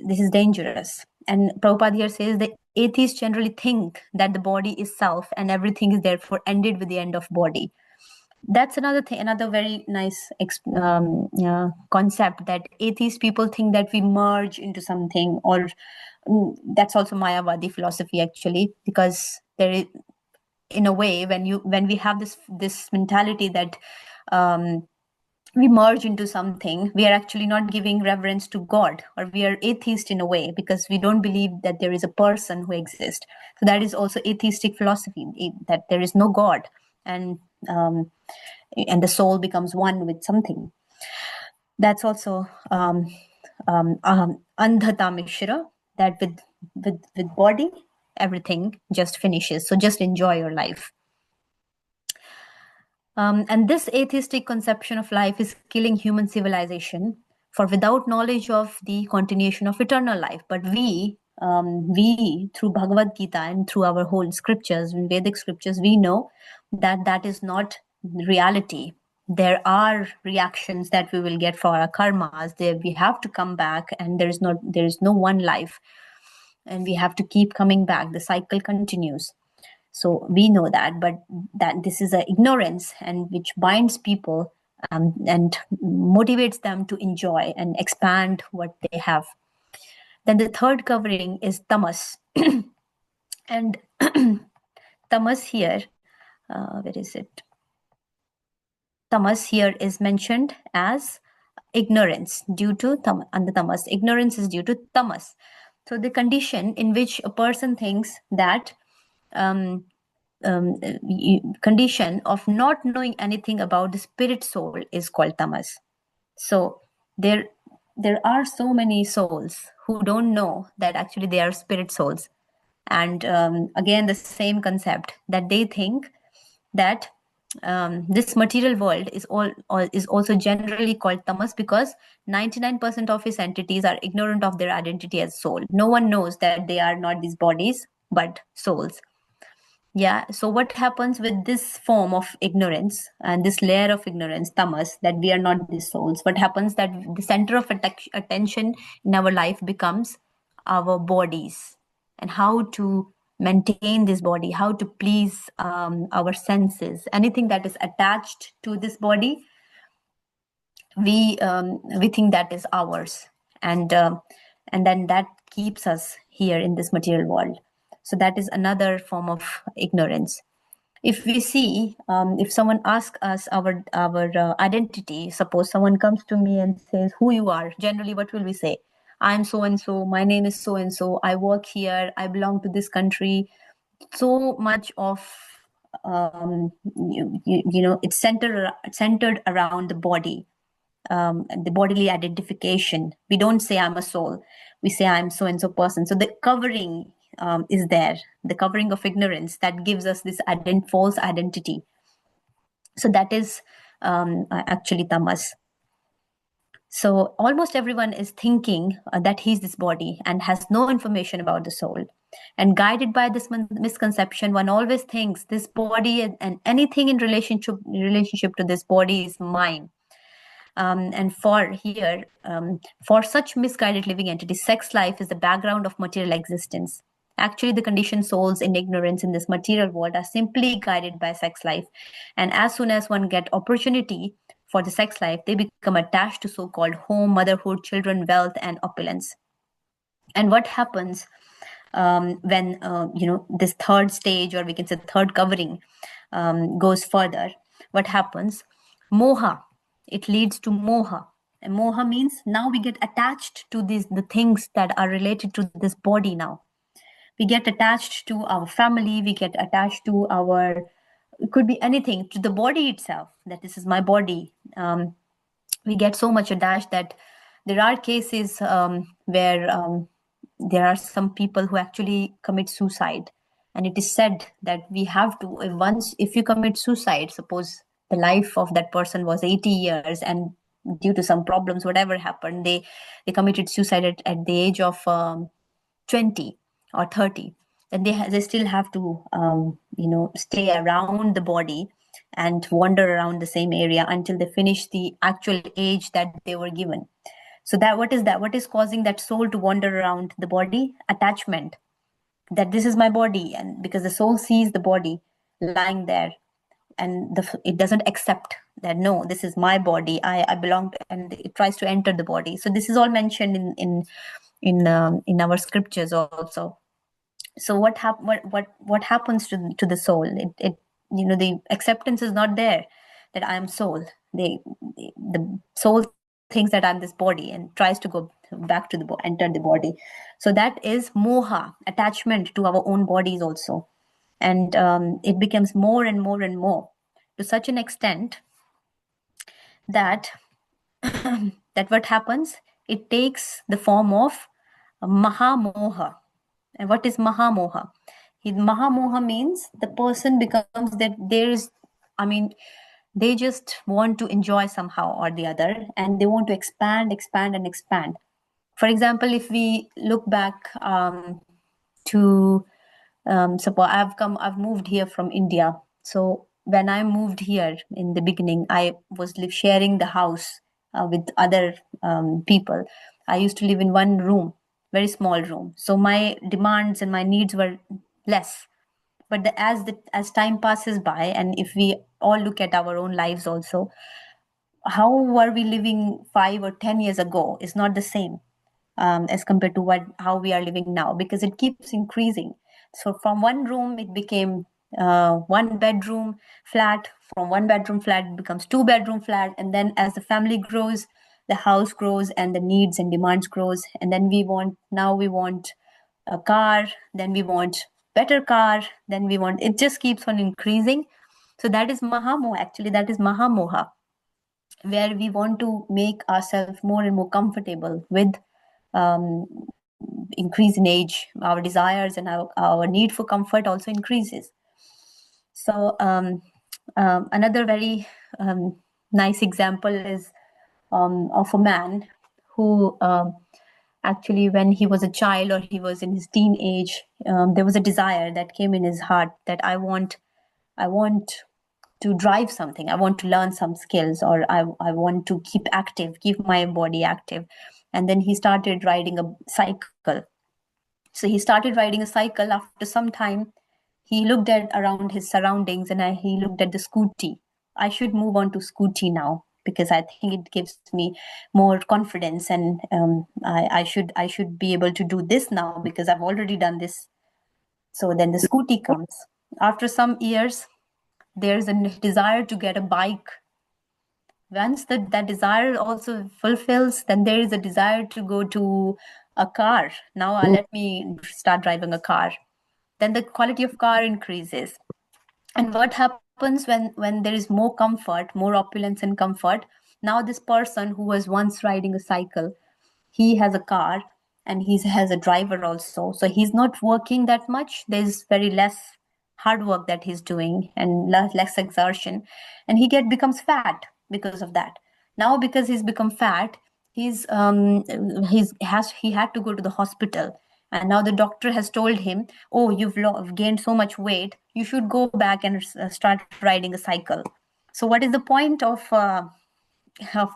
this is dangerous. And Prabhupada here says the atheists generally think that the body is self and everything is therefore ended with the end of body. That's another thing, another very nice concept, that atheist people think that we merge into something, or that's also Mayavadi philosophy actually, because there is, in a way, when we have this mentality that we merge into something, we are actually not giving reverence to God, or we are atheist in a way, because we don't believe that there is a person who exists. So that is also atheistic philosophy, that there is no God, and the soul becomes one with something. That's also andhata mishra, that with body everything just finishes, so just enjoy your life. And this atheistic conception of life is killing human civilization, for without knowledge of the continuation of eternal life. But we through Bhagavad Gita and through our whole scriptures, Vedic scriptures, we know that that is not reality. There are reactions that we will get for our karmas. We have to come back, and there is no one life, and we have to keep coming back. The cycle continues. So we know that, but that this is an ignorance, and which binds people and motivates them to enjoy and expand what they have. Then the third covering is tamas. And tamas here, where is it? Tamas here is mentioned as ignorance due to under tamas. Ignorance is due to tamas. So the condition in which a person thinks that condition of not knowing anything about the spirit soul is called tamas. So there are so many souls who don't know that actually they are spirit souls. And again, the same concept, that they think that this material world is also generally called tamas, because 99% of its entities are ignorant of their identity as soul. No one knows that they are not these bodies but souls. Yeah, so what happens with this form of ignorance and this layer of ignorance, tamas, that we are not these souls? What happens that the center of attention in our life becomes our bodies, and how to maintain this body, how to please our senses. Anything that is attached to this body, we think that is ours, and then that keeps us here in this material world. So that is another form of ignorance. If we see, if someone asks us our identity, suppose someone comes to me and says who you are, generally what will we say? I'm so and so, my name is so and so, I work here, I belong to this country. So much of it's centered around the body, the bodily identification. We don't say I'm a soul, we say I'm so and so person. So the covering is there, the covering of ignorance that gives us this false identity. So that is actually tamas. So almost everyone is thinking that he's this body and has no information about the soul. And guided by this misconception, one always thinks this body and anything in relationship to this body is mine. And for such misguided living entities, sex life is the background of material existence. Actually, the conditioned souls in ignorance in this material world are simply guided by sex life. And as soon as one gets opportunity for the sex life, they become attached to so-called home, motherhood, children, wealth, and opulence. And what happens when this third stage, or we can say third covering, goes further, what happens? Moha, it leads to moha. And moha means now we get attached to the things that are related to this body. Now we get attached to our family, we get attached to our, it could be anything, to the body itself, that this is my body. We get so much attached that there are cases where there are some people who actually commit suicide. And it is said that we have to, if you commit suicide, suppose the life of that person was 80 years, and due to some problems, whatever happened, they committed suicide at the age of 20 or 30, then they still have to stay around the body and wander around the same area until they finish the actual age that they were given. So what is causing that soul to wander around the body? Attachment, that this is my body. And because the soul sees the body lying there, and it doesn't accept that, no, this is my body, I belong to, and it tries to enter the body. So this is all mentioned in our scriptures also. So what happens to the soul? It the acceptance is not there that I am soul. The soul thinks that I'm this body and tries to go back to enter the body. So that is moha, attachment to our own bodies also. And it becomes more and more and more, to such an extent that that what happens, it takes the form of mahamoha. And what is mahamoha? Mahamoha means the person becomes that they just want to enjoy somehow or the other, and they want to expand. For example, if we look back to suppose I've moved here from India. So when I moved here in the beginning, I was sharing the house with other people. I used to live in one room, very small room. So my demands and my needs were less. But as time passes by, and if we all look at our own lives also, how were we living 5 or 10 years ago is not the same as compared to how we are living now, because it keeps increasing. So from one room, it became 1 bedroom flat. From 1 bedroom flat, it becomes 2 bedroom flat. And then as the family grows, the house grows and the needs and demands grows. And then we want a car, then we want better car, then we want, it just keeps on increasing. So that is mahamoha, actually, that is mahamoha, where we want to make ourselves more and more comfortable with increase in age. Our desires and our need for comfort also increases. So another very nice example is of a man who actually, when he was a child or he was in his teenage, there was a desire that came in his heart that I want to drive something. I want to learn some skills, or I want to keep my body active. And then he started riding a cycle. So he started riding a cycle. After some time, he looked at around his surroundings, and he looked at the scooty. I should move on to scooty now, because I think it gives me more confidence, and I should be able to do this now because I've already done this. So then the scooty comes. After some years, there's a desire to get a bike. Once that desire also fulfills, then there is a desire to go to a car. Now let me start driving a car. Then the quality of car increases. And what happens when there is more comfort, more opulence and comfort? Now this person who was once riding a cycle, he has a car and he has a driver also. So he's not working that much. There's very less hard work that he's doing and less exertion. And he becomes fat because of that. Now, because he's become fat, he had to go to the hospital. And now the doctor has told him, oh, you've gained so much weight, you should go back and start riding a cycle. So what is the point of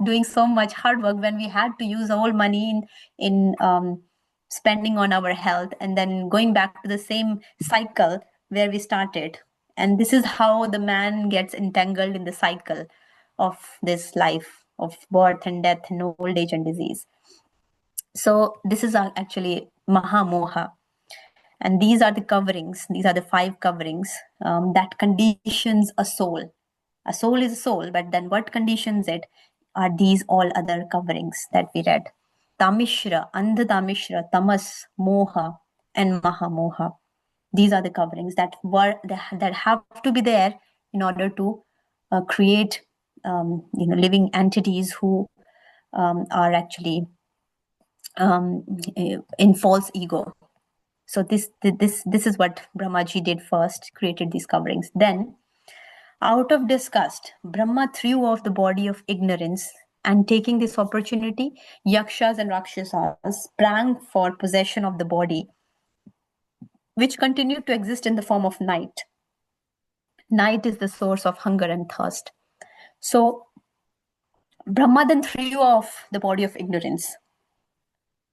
doing so much hard work when we had to use all money in spending on our health, and then going back to the same cycle where we started? And this is how the man gets entangled in the cycle of this life of birth and death and old age and disease. So this is actually mahamoha. And these are the coverings. These are the 5 coverings that conditions a soul. A soul is a soul, but then what conditions it are these all other coverings that we read. Tamishra, Andha-tamishra, Tamas, Moha, and Mahamoha. These are the coverings that have to be there in order to create living entities who are actually in false ego. So this is what Brahmaji did first, created these coverings. Then, out of disgust, Brahma threw off the body of ignorance, and taking this opportunity, Yakshas and Rakshasas sprang for possession of the body, which continued to exist in the form of night. Night is the source of hunger and thirst. So Brahma then threw off the body of ignorance.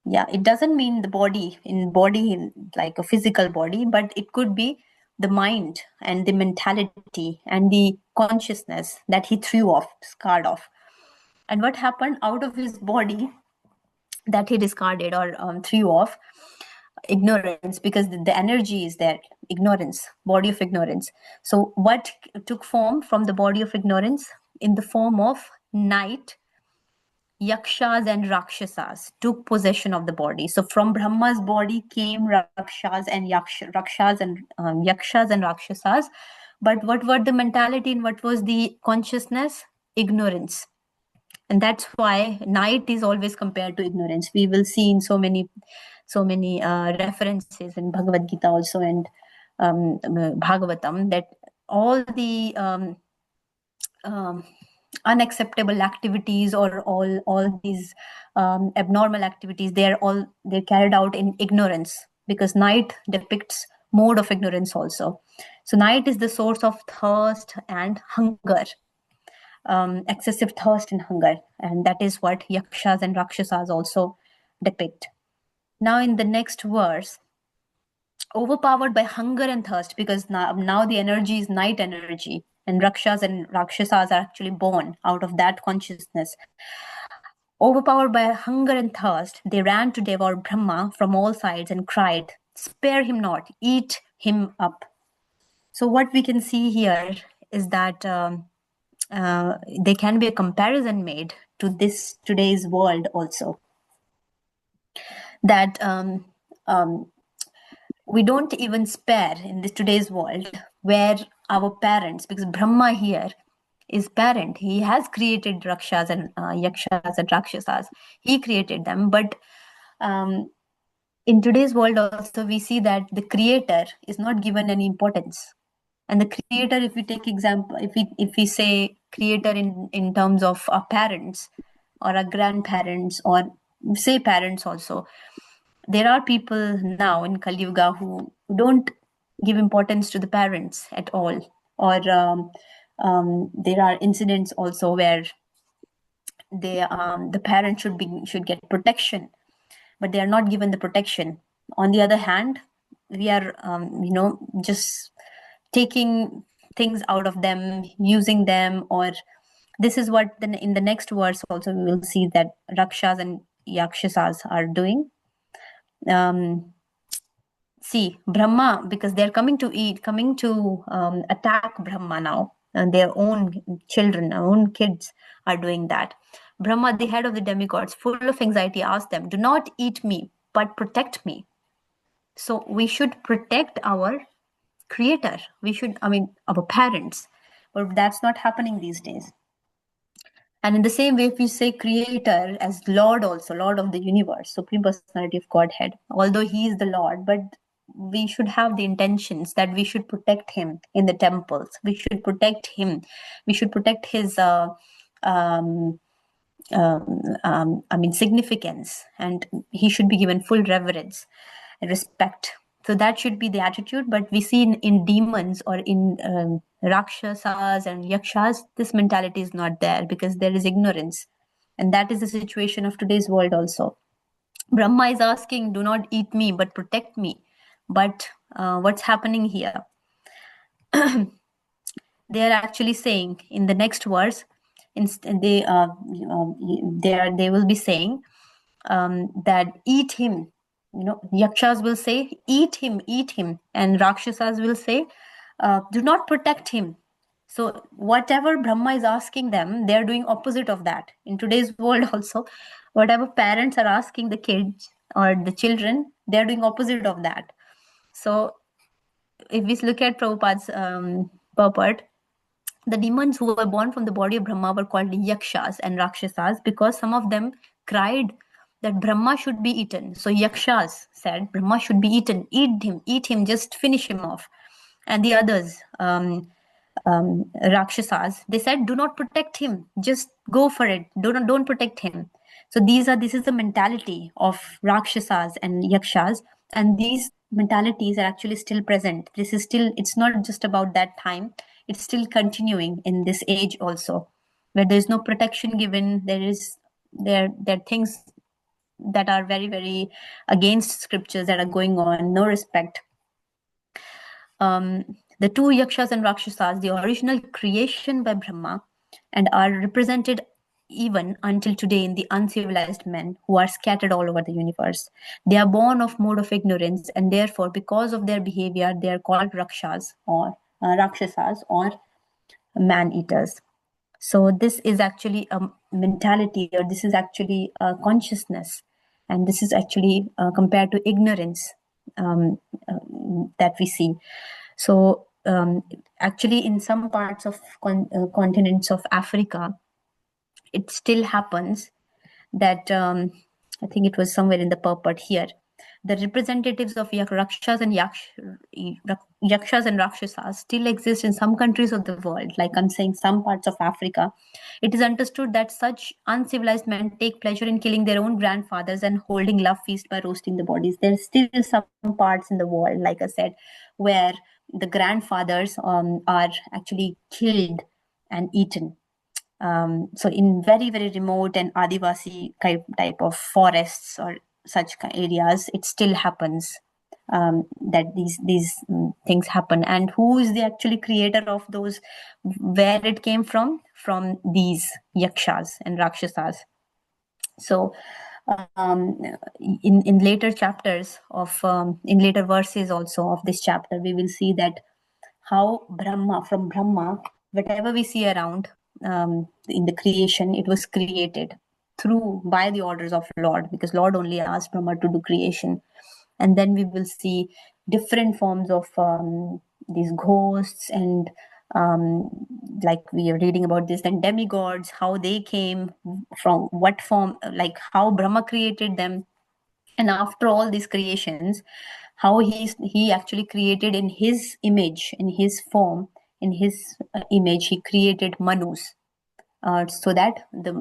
Yeah, it doesn't mean the body like a physical body, but it could be the mind and the mentality and the consciousness that he threw off, scarred off. And what happened out of his body that he discarded or threw off? Ignorance, because the energy is there. Ignorance, body of ignorance. So what took form from the body of ignorance? In the form of night, Yakshas and Rakshasas took possession of the body. So from Brahma's body came Rakshas and Yakshas and Rakshasas. But what were the mentality and what was the consciousness? Ignorance. And that's why night is always compared to ignorance. We will see in so many references in Bhagavad Gita also and Bhagavatam that all the unacceptable activities or all these abnormal activities, they're carried out in ignorance, because night depicts mode of ignorance also. So night is the source of thirst and hunger, excessive thirst and hunger, and that is what Yakshas and Rakshasas also depict. Now in the next verse, overpowered by hunger and thirst, because now the energy is night energy, and Rakshas and Rakshasas are actually born out of that consciousness. Overpowered by hunger and thirst, they ran to devour Brahma from all sides and cried, "Spare him not, eat him up." So what we can see here is that there can be a comparison made to today's world also. That we don't even spare in today's world, where our parents, because Brahma here is parent, he has created Rakshas and Yakshas and Rakshasas, he created them, but in today's world also we see that the creator is not given any importance. And the creator, if we take example, if we say creator in terms of our parents or our grandparents, or say parents also, there are people now in Kali Yuga who don't give importance to the parents at all. Or there are incidents also where the parent should get protection, but they are not given the protection. On the other hand, we are just taking things out of them, using them, or this is what then in the next verse also we will see that Rakshas and Yakshasas are doing. See, Brahma, because they're coming to attack Brahma now, and their own children, our own kids are doing that. Brahma, the head of the demigods, full of anxiety, asked them, "Do not eat me, but protect me." So we should protect our creator. Our parents, but that's not happening these days. And in the same way, if we say creator as Lord also, Lord of the universe, Supreme Personality of Godhead, although he is the Lord, but we should have the intentions that we should protect him in the temples. We should protect him. We should protect his significance, and he should be given full reverence and respect. So that should be the attitude. But we see in demons or in Rakshasas and Yakshas, this mentality is not there, because there is ignorance. And that is the situation of today's world also. Brahma is asking, "Do not eat me, but protect me." But what's happening here? They are actually saying in the next verse, they will be saying that eat him, Yakshas will say, eat him, and Rakshasas will say, do not protect him. So whatever Brahma is asking them, they're doing opposite of that. In today's world also, whatever parents are asking the kids or the children, they're doing opposite of that. So if we look at Prabhupada's purport, the demons who were born from the body of Brahma were called Yakshas and Rakshasas because some of them cried that Brahma should be eaten. So Yakshas said, Brahma should be eaten. Eat him, just finish him off. And the others, Rakshasas, they said, do not protect him. Just go for it. Don't protect him. So this is the mentality of Rakshasas and Yakshas. And these mentalities are actually still present. It's not just about that time. It's still continuing in this age also, where there's no protection given. There are things that are very, very against scriptures that are going on, no respect. The two Yakshas and Rakshasas, the original creation by Brahma, and are represented even until today in the uncivilized men who are scattered all over the universe. They are born of mode of ignorance, and therefore, because of their behavior, they are called Rakshas or Rakshasas or man-eaters. So this is actually a mentality, or this is actually a consciousness, and this is actually compared to ignorance that we see. So actually, in some parts of continents of Africa, it still happens that I think it was somewhere in the purport here. The representatives of Yakshas and Rakshasas still exist in some countries of the world, like I'm saying, some parts of Africa. It is understood that such uncivilized men take pleasure in killing their own grandfathers and holding love feast by roasting the bodies. There's still some parts in the world, like I said, where the grandfathers are actually killed and eaten. So in very, very remote and Adivasi type of forests or such areas, it still happens that these things happen. And who is the actually creator of those? Where it came from? From these Yakshas and Rakshasas. So in later chapters of in later verses also of this chapter, we will see that how from Brahma, whatever we see around in the creation, it was created by the orders of Lord, because Lord only asked Brahma to do creation. And then we will see different forms of these ghosts and like we are reading about this, then demigods, how they came, from what form, like how Brahma created them. And after all these creations, how he actually created in his image, in his form, in his image, he created Manus, so that the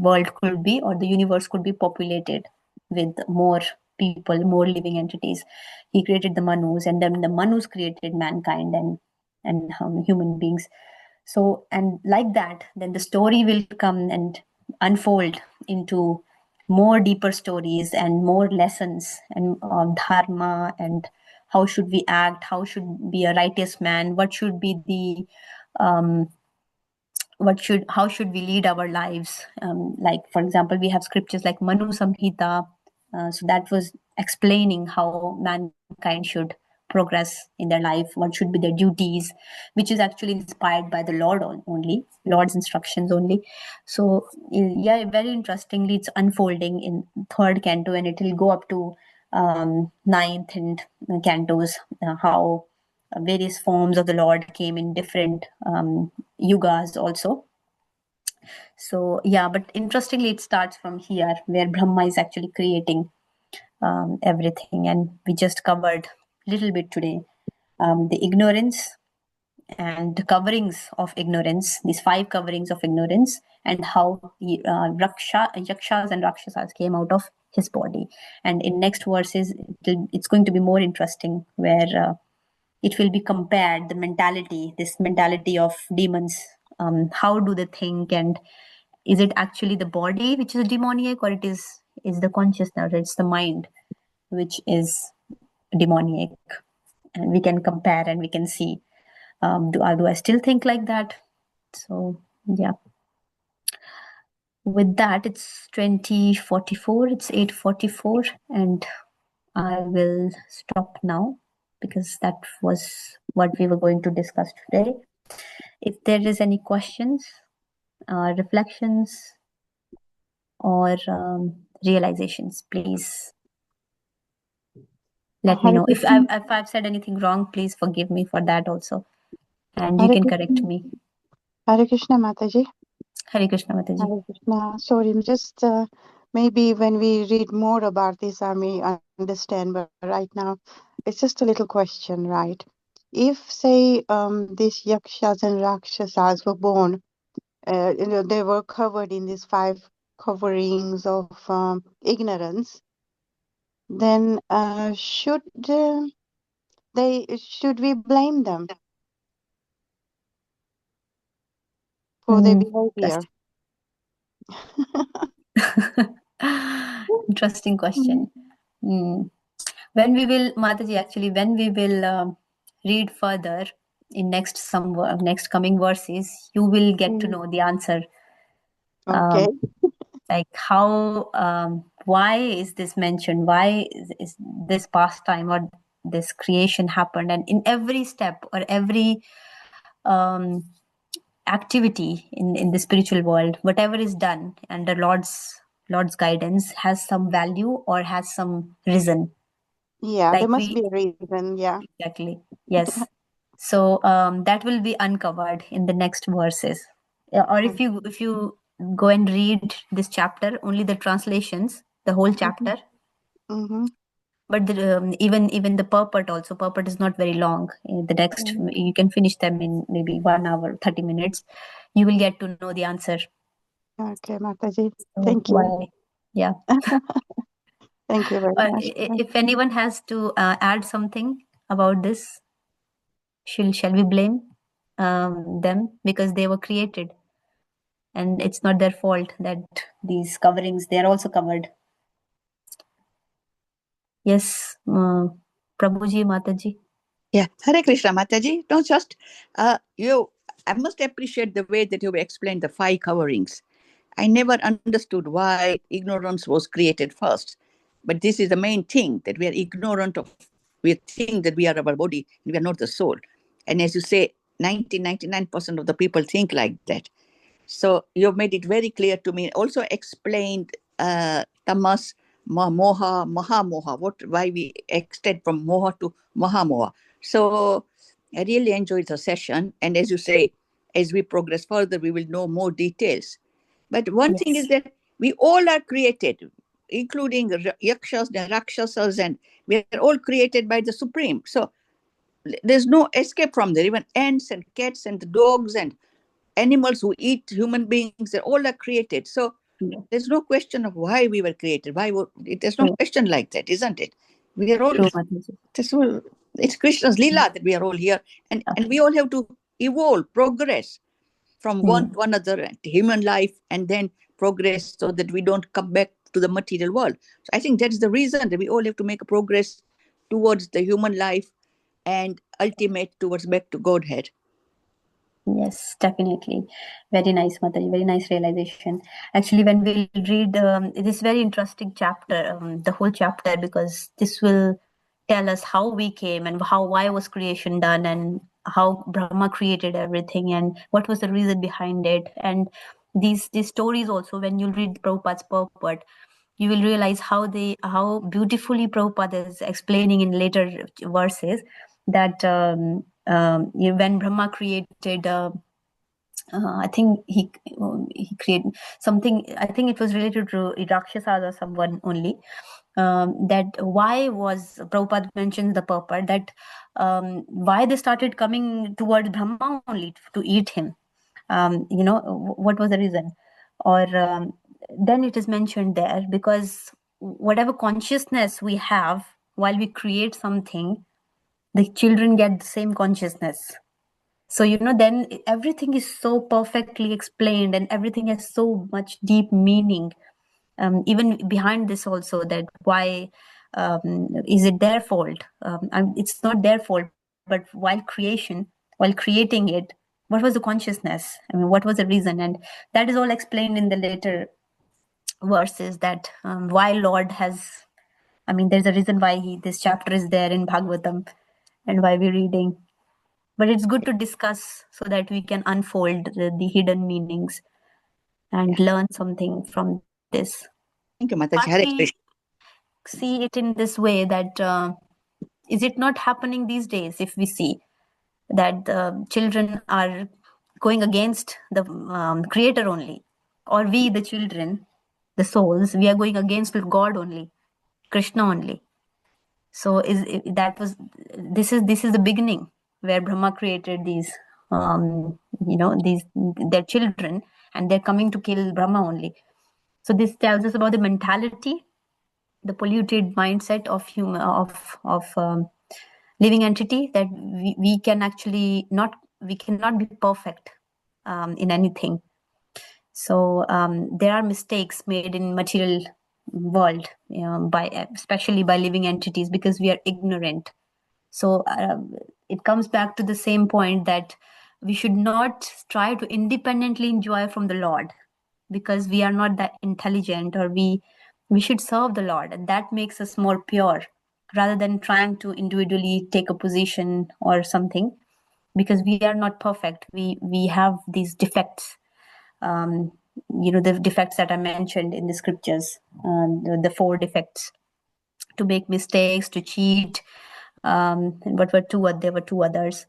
world could be, or the universe could be populated with more people, more living entities. He created the Manus, and then the Manus created mankind and human beings. So, and like that, then the story will come and unfold into more deeper stories and more lessons and dharma, and how should we act, how should be a righteous man, what should be the how should we lead our lives. Like for example, we have scriptures like Manu Samhita, so that was explaining how mankind should progress in their life, what should be their duties, which is actually inspired by the Lord only, Lord's instructions only. So yeah, very interestingly, it's unfolding in third canto, and it will go up to ninth and cantos, how various forms of the Lord came in different yugas also. So yeah, but interestingly, it starts from here, where Brahma is actually creating everything. And we just covered a little bit today the ignorance and the coverings of ignorance, these 5 coverings of ignorance, and how Yakshas and Rakshasas came out of his body. And in next verses, it's going to be more interesting, where it will be compared, the mentality, this mentality of demons, how do they think, and is it actually the body which is demoniac, or it is the consciousness, it's the mind which is demoniac? And we can compare and we can see, do I still think like that? So yeah. with that, it's 20:44. It's 8:44, and I will stop now because that was what we were going to discuss today. If there is any questions, reflections, or realizations, please let me Hare know. If Krishna, I've said anything wrong, please forgive me for that also, and you Hare can correct Krishna, me. Hare Krishna, Mataji. Hare Krishna, Mataji. Hare Krishna. Sorry, just maybe when we read more about this, I may understand, but right now it's just a little question, right? If, say, these yakshas and rakshasas were born, they were covered in these 5 coverings of ignorance, then should we blame them for their behavior? Interesting question. When we will, Mataji, actually, when we will read further in next coming verses, you will get to know the answer. Okay. Like how, why is this mentioned? Why is this pastime or this creation happened? And in every step or every activity in the spiritual world, whatever is done under Lord's guidance has some value or has some reason. Yeah, there Like must be a reason. Yeah. exactly, yes. So that will be uncovered in the next verses. Or if you go and read this chapter, only the translations, the whole chapter. Mm-hmm. But even the purport also, purport is not very long. The next, you can finish them in maybe 1 hour, 30 minutes. You will get to know the answer. Okay, Mataji. So Thank you. why, yeah. Thank you very much. If anyone has to add something about this, shall we blame them because they were created, and it's not their fault that these coverings, they are also covered. Yes, Prabhuji, Mataji. Yeah, Hare Krishna, Mataji. Don't just I must appreciate the way that you explained the 5 coverings. I never understood why ignorance was created first. But this is the main thing, that we are ignorant of, we think that we are our body, we are not the soul. And as you say, 99% of the people think like that. So you've made it very clear to me. Also explained tamas, moha, mahamoha, why we extend from moha to mahamoha. So I really enjoyed the session. And as you say, as we progress further, we will know more details. But one thing is that we all are created, including yakshas and rakshasas, and we are all created by the Supreme. So there's no escape from there. Even ants and cats and dogs and animals who eat human beings, they all are created. So there's no question of why we were created. There's no question like that, isn't it? We are all, it's Krishna's Leela that we are all here. And we all have to evolve, progress from one to another, human life, and then progress so that we don't come back to the material world. So I think that's the reason that we all have to make a progress towards the human life and ultimate towards back to Godhead. Yes, definitely. Very nice, Mataji. Very nice realization. Actually, when we read this very interesting chapter, the whole chapter, because this will tell us how we came and why was creation done and how Brahma created everything and what was the reason behind it. And these stories also, when you read Prabhupada's purport, you will realize how beautifully Prabhupada is explaining in later verses that when Brahma created, I think he created something. I think it was related to Rakshasas or someone only. That why was Prabhupada mentions the purport that why they started coming towards Brahma only to eat him. What was the reason? Or then it is mentioned there because whatever consciousness we have while we create something, the children get the same consciousness. So then everything is so perfectly explained and everything has so much deep meaning, even behind this also, that why is it their fault? It's not their fault, but while creating it, what was the consciousness? I mean, what was the reason? And that is all explained in the later verses, that why Lord has, I mean, there's a reason why this chapter is there in Bhagavatam and why we're reading. But it's good to discuss so that we can unfold the hidden meanings and learn something from this. Thank you, Mataji. Hare Partly Krishna. see it in this way that is it not happening these days, if we see that children are going against the creator only, or we the children, the souls, we are going against God only, Krishna only. So this is the beginning where Brahma created these these their children, and they're coming to kill Brahma only. So this tells us about the mentality, the polluted mindset of human of living entity, that we can actually we cannot be perfect in anything. So there are mistakes made in material world especially by living entities, because we are ignorant. So it comes back to the same point that we should not try to independently enjoy from the Lord, because we are not that intelligent, or we should serve the Lord, and that makes us more pure, rather than trying to individually take a position or something, because we are not perfect. We have these defects, the defects that I mentioned in the scriptures, the 4 defects: to make mistakes, to cheat, and what were there were 2 others,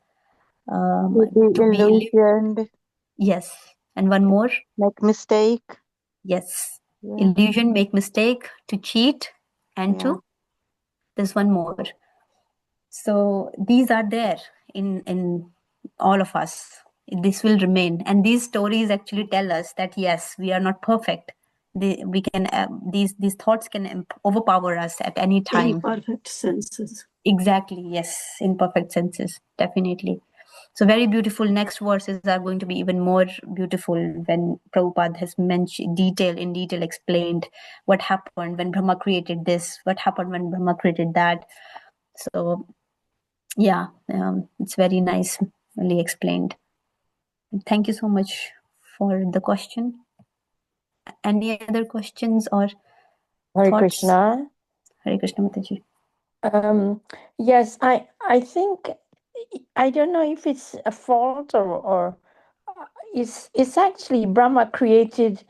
To be to be illusioned, yes, and one more, make mistake. yes, Yeah. illusion, make mistake, to cheat, and Yeah. to there's one more. So these are there in all of us. This will remain, and these stories actually tell us that yes, we are not perfect. We can these thoughts can overpower us at any time. Imperfect senses. Exactly, yes, imperfect senses, definitely. So very beautiful. Next verses are going to be even more beautiful when Prabhupada has mentioned in detail explained what happened when Brahma created this, what happened when Brahma created that. So yeah, it's very nicely explained. Thank you so much for the question. Any other questions or Hare thoughts? Krishna. Hare Krishna, Mataji. Yes, I think, I don't know if it's a fault or it's actually Brahma created,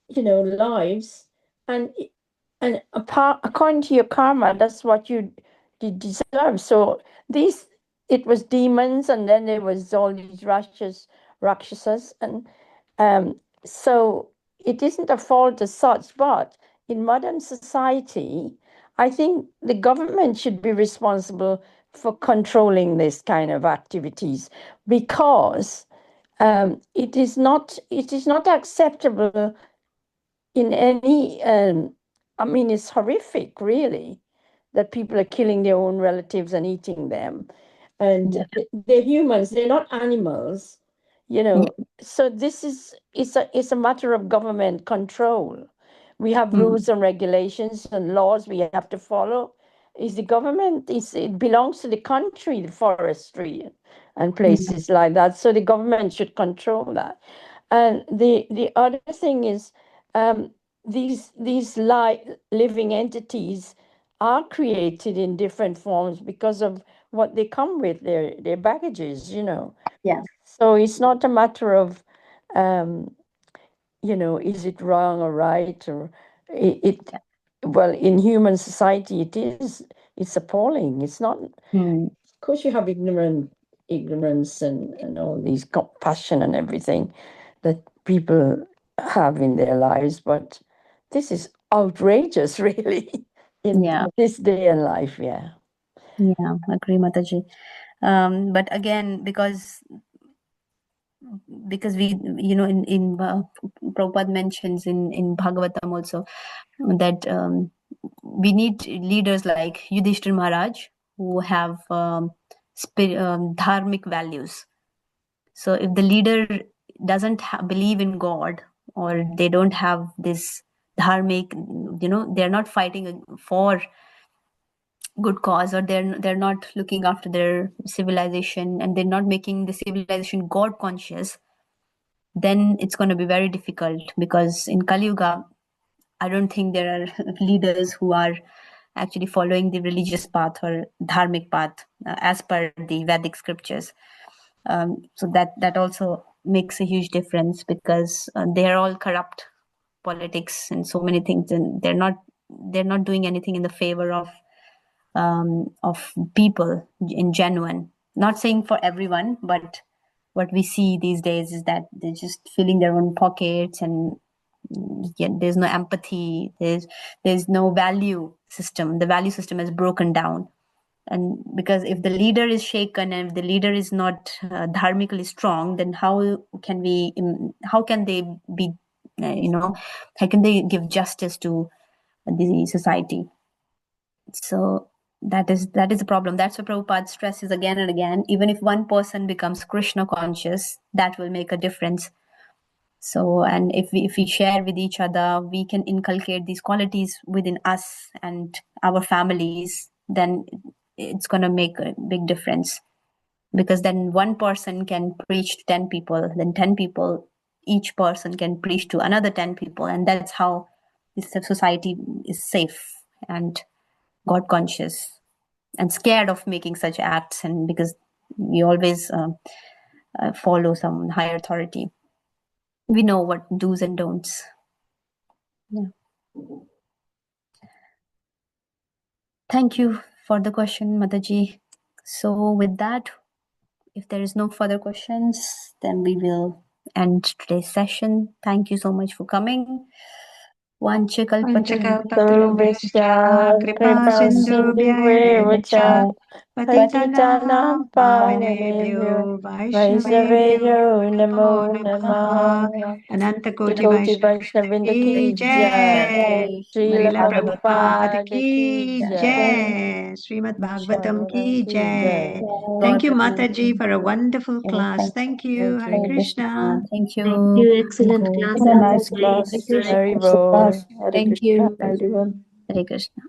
lives, and according to your karma, that's what you deserve. So it was demons, and then there was all these rakshasas, and so it isn't a fault as such. But in modern society, I think the government should be responsible for controlling this kind of activities, because it is not acceptable in any. I mean, it's horrific, really, that people are killing their own relatives and eating them, and they're humans; they're not animals, So this is it's a matter of government control. We have rules and regulations and laws we have to follow. Is the government? It belongs to the country, the forestry and places like that. So the government should control that. And the other thing is, these living entities are created in different forms because of what they come with, their baggages, Yeah. So it's not a matter of, is it wrong or right, or well, in human society, it's appalling. It's not, of course you have ignorance and all these compassion and everything that people have in their lives, but this is outrageous, really, in this day and life. Yeah, agree, Mataji. But again, because we, in Prabhupada mentions in Bhagavatam also that we need leaders like Yudhishthir Maharaj, who have dharmic values. So if the leader doesn't believe in God, or they don't have this dharmic, they're not fighting for good cause, or they're not looking after their civilization, and they're not making the civilization God conscious, then it's going to be very difficult, because in Kali Yuga, I don't think there are leaders who are actually following the religious path or dharmic path as per the Vedic scriptures. So that also makes a huge difference, because they are all corrupt politics and so many things, and they're not doing anything in the favor of people in genuine. Not saying for everyone, but what we see these days is that they're just filling their own pockets, and there's no empathy. There's no value system. The value system is broken down. And because if the leader is shaken and if the leader is not dharmically strong, then how can they be, how can they give justice to the society? So that is a problem. That's what Prabhupada stresses again and again. Even if one person becomes Krishna conscious, that will make a difference. So, and if we share with each other, we can inculcate these qualities within us and our families, then it's going to make a big difference. Because then one person can preach to 10 people, then 10 people, each person can preach to another 10 people. And that's how this society is safe and God conscious and scared of making such acts. And because we always follow some higher authority, we know what do's and don'ts. Yeah. Thank you for the question, Mataji. So with that, if there is no further questions, then we will end today's session. Thank you so much for coming. Sarvesya kripa sindhubhyev cha patitanam pavanebhyo Vaishnaveyo namo namaha. Anantakoti Vaishnavinda ki jai. Srila Prabhupada ki jai. Srimad Bhagavatam ki jai. Thank you, Mataji, for a wonderful class. Thank you. Hare Krishna. Thank you. Thank you. Excellent class. Nice Mataji. class. Hare Krishna. Very well. Hare Thank Krishna, you. everyone. Hare Krishna.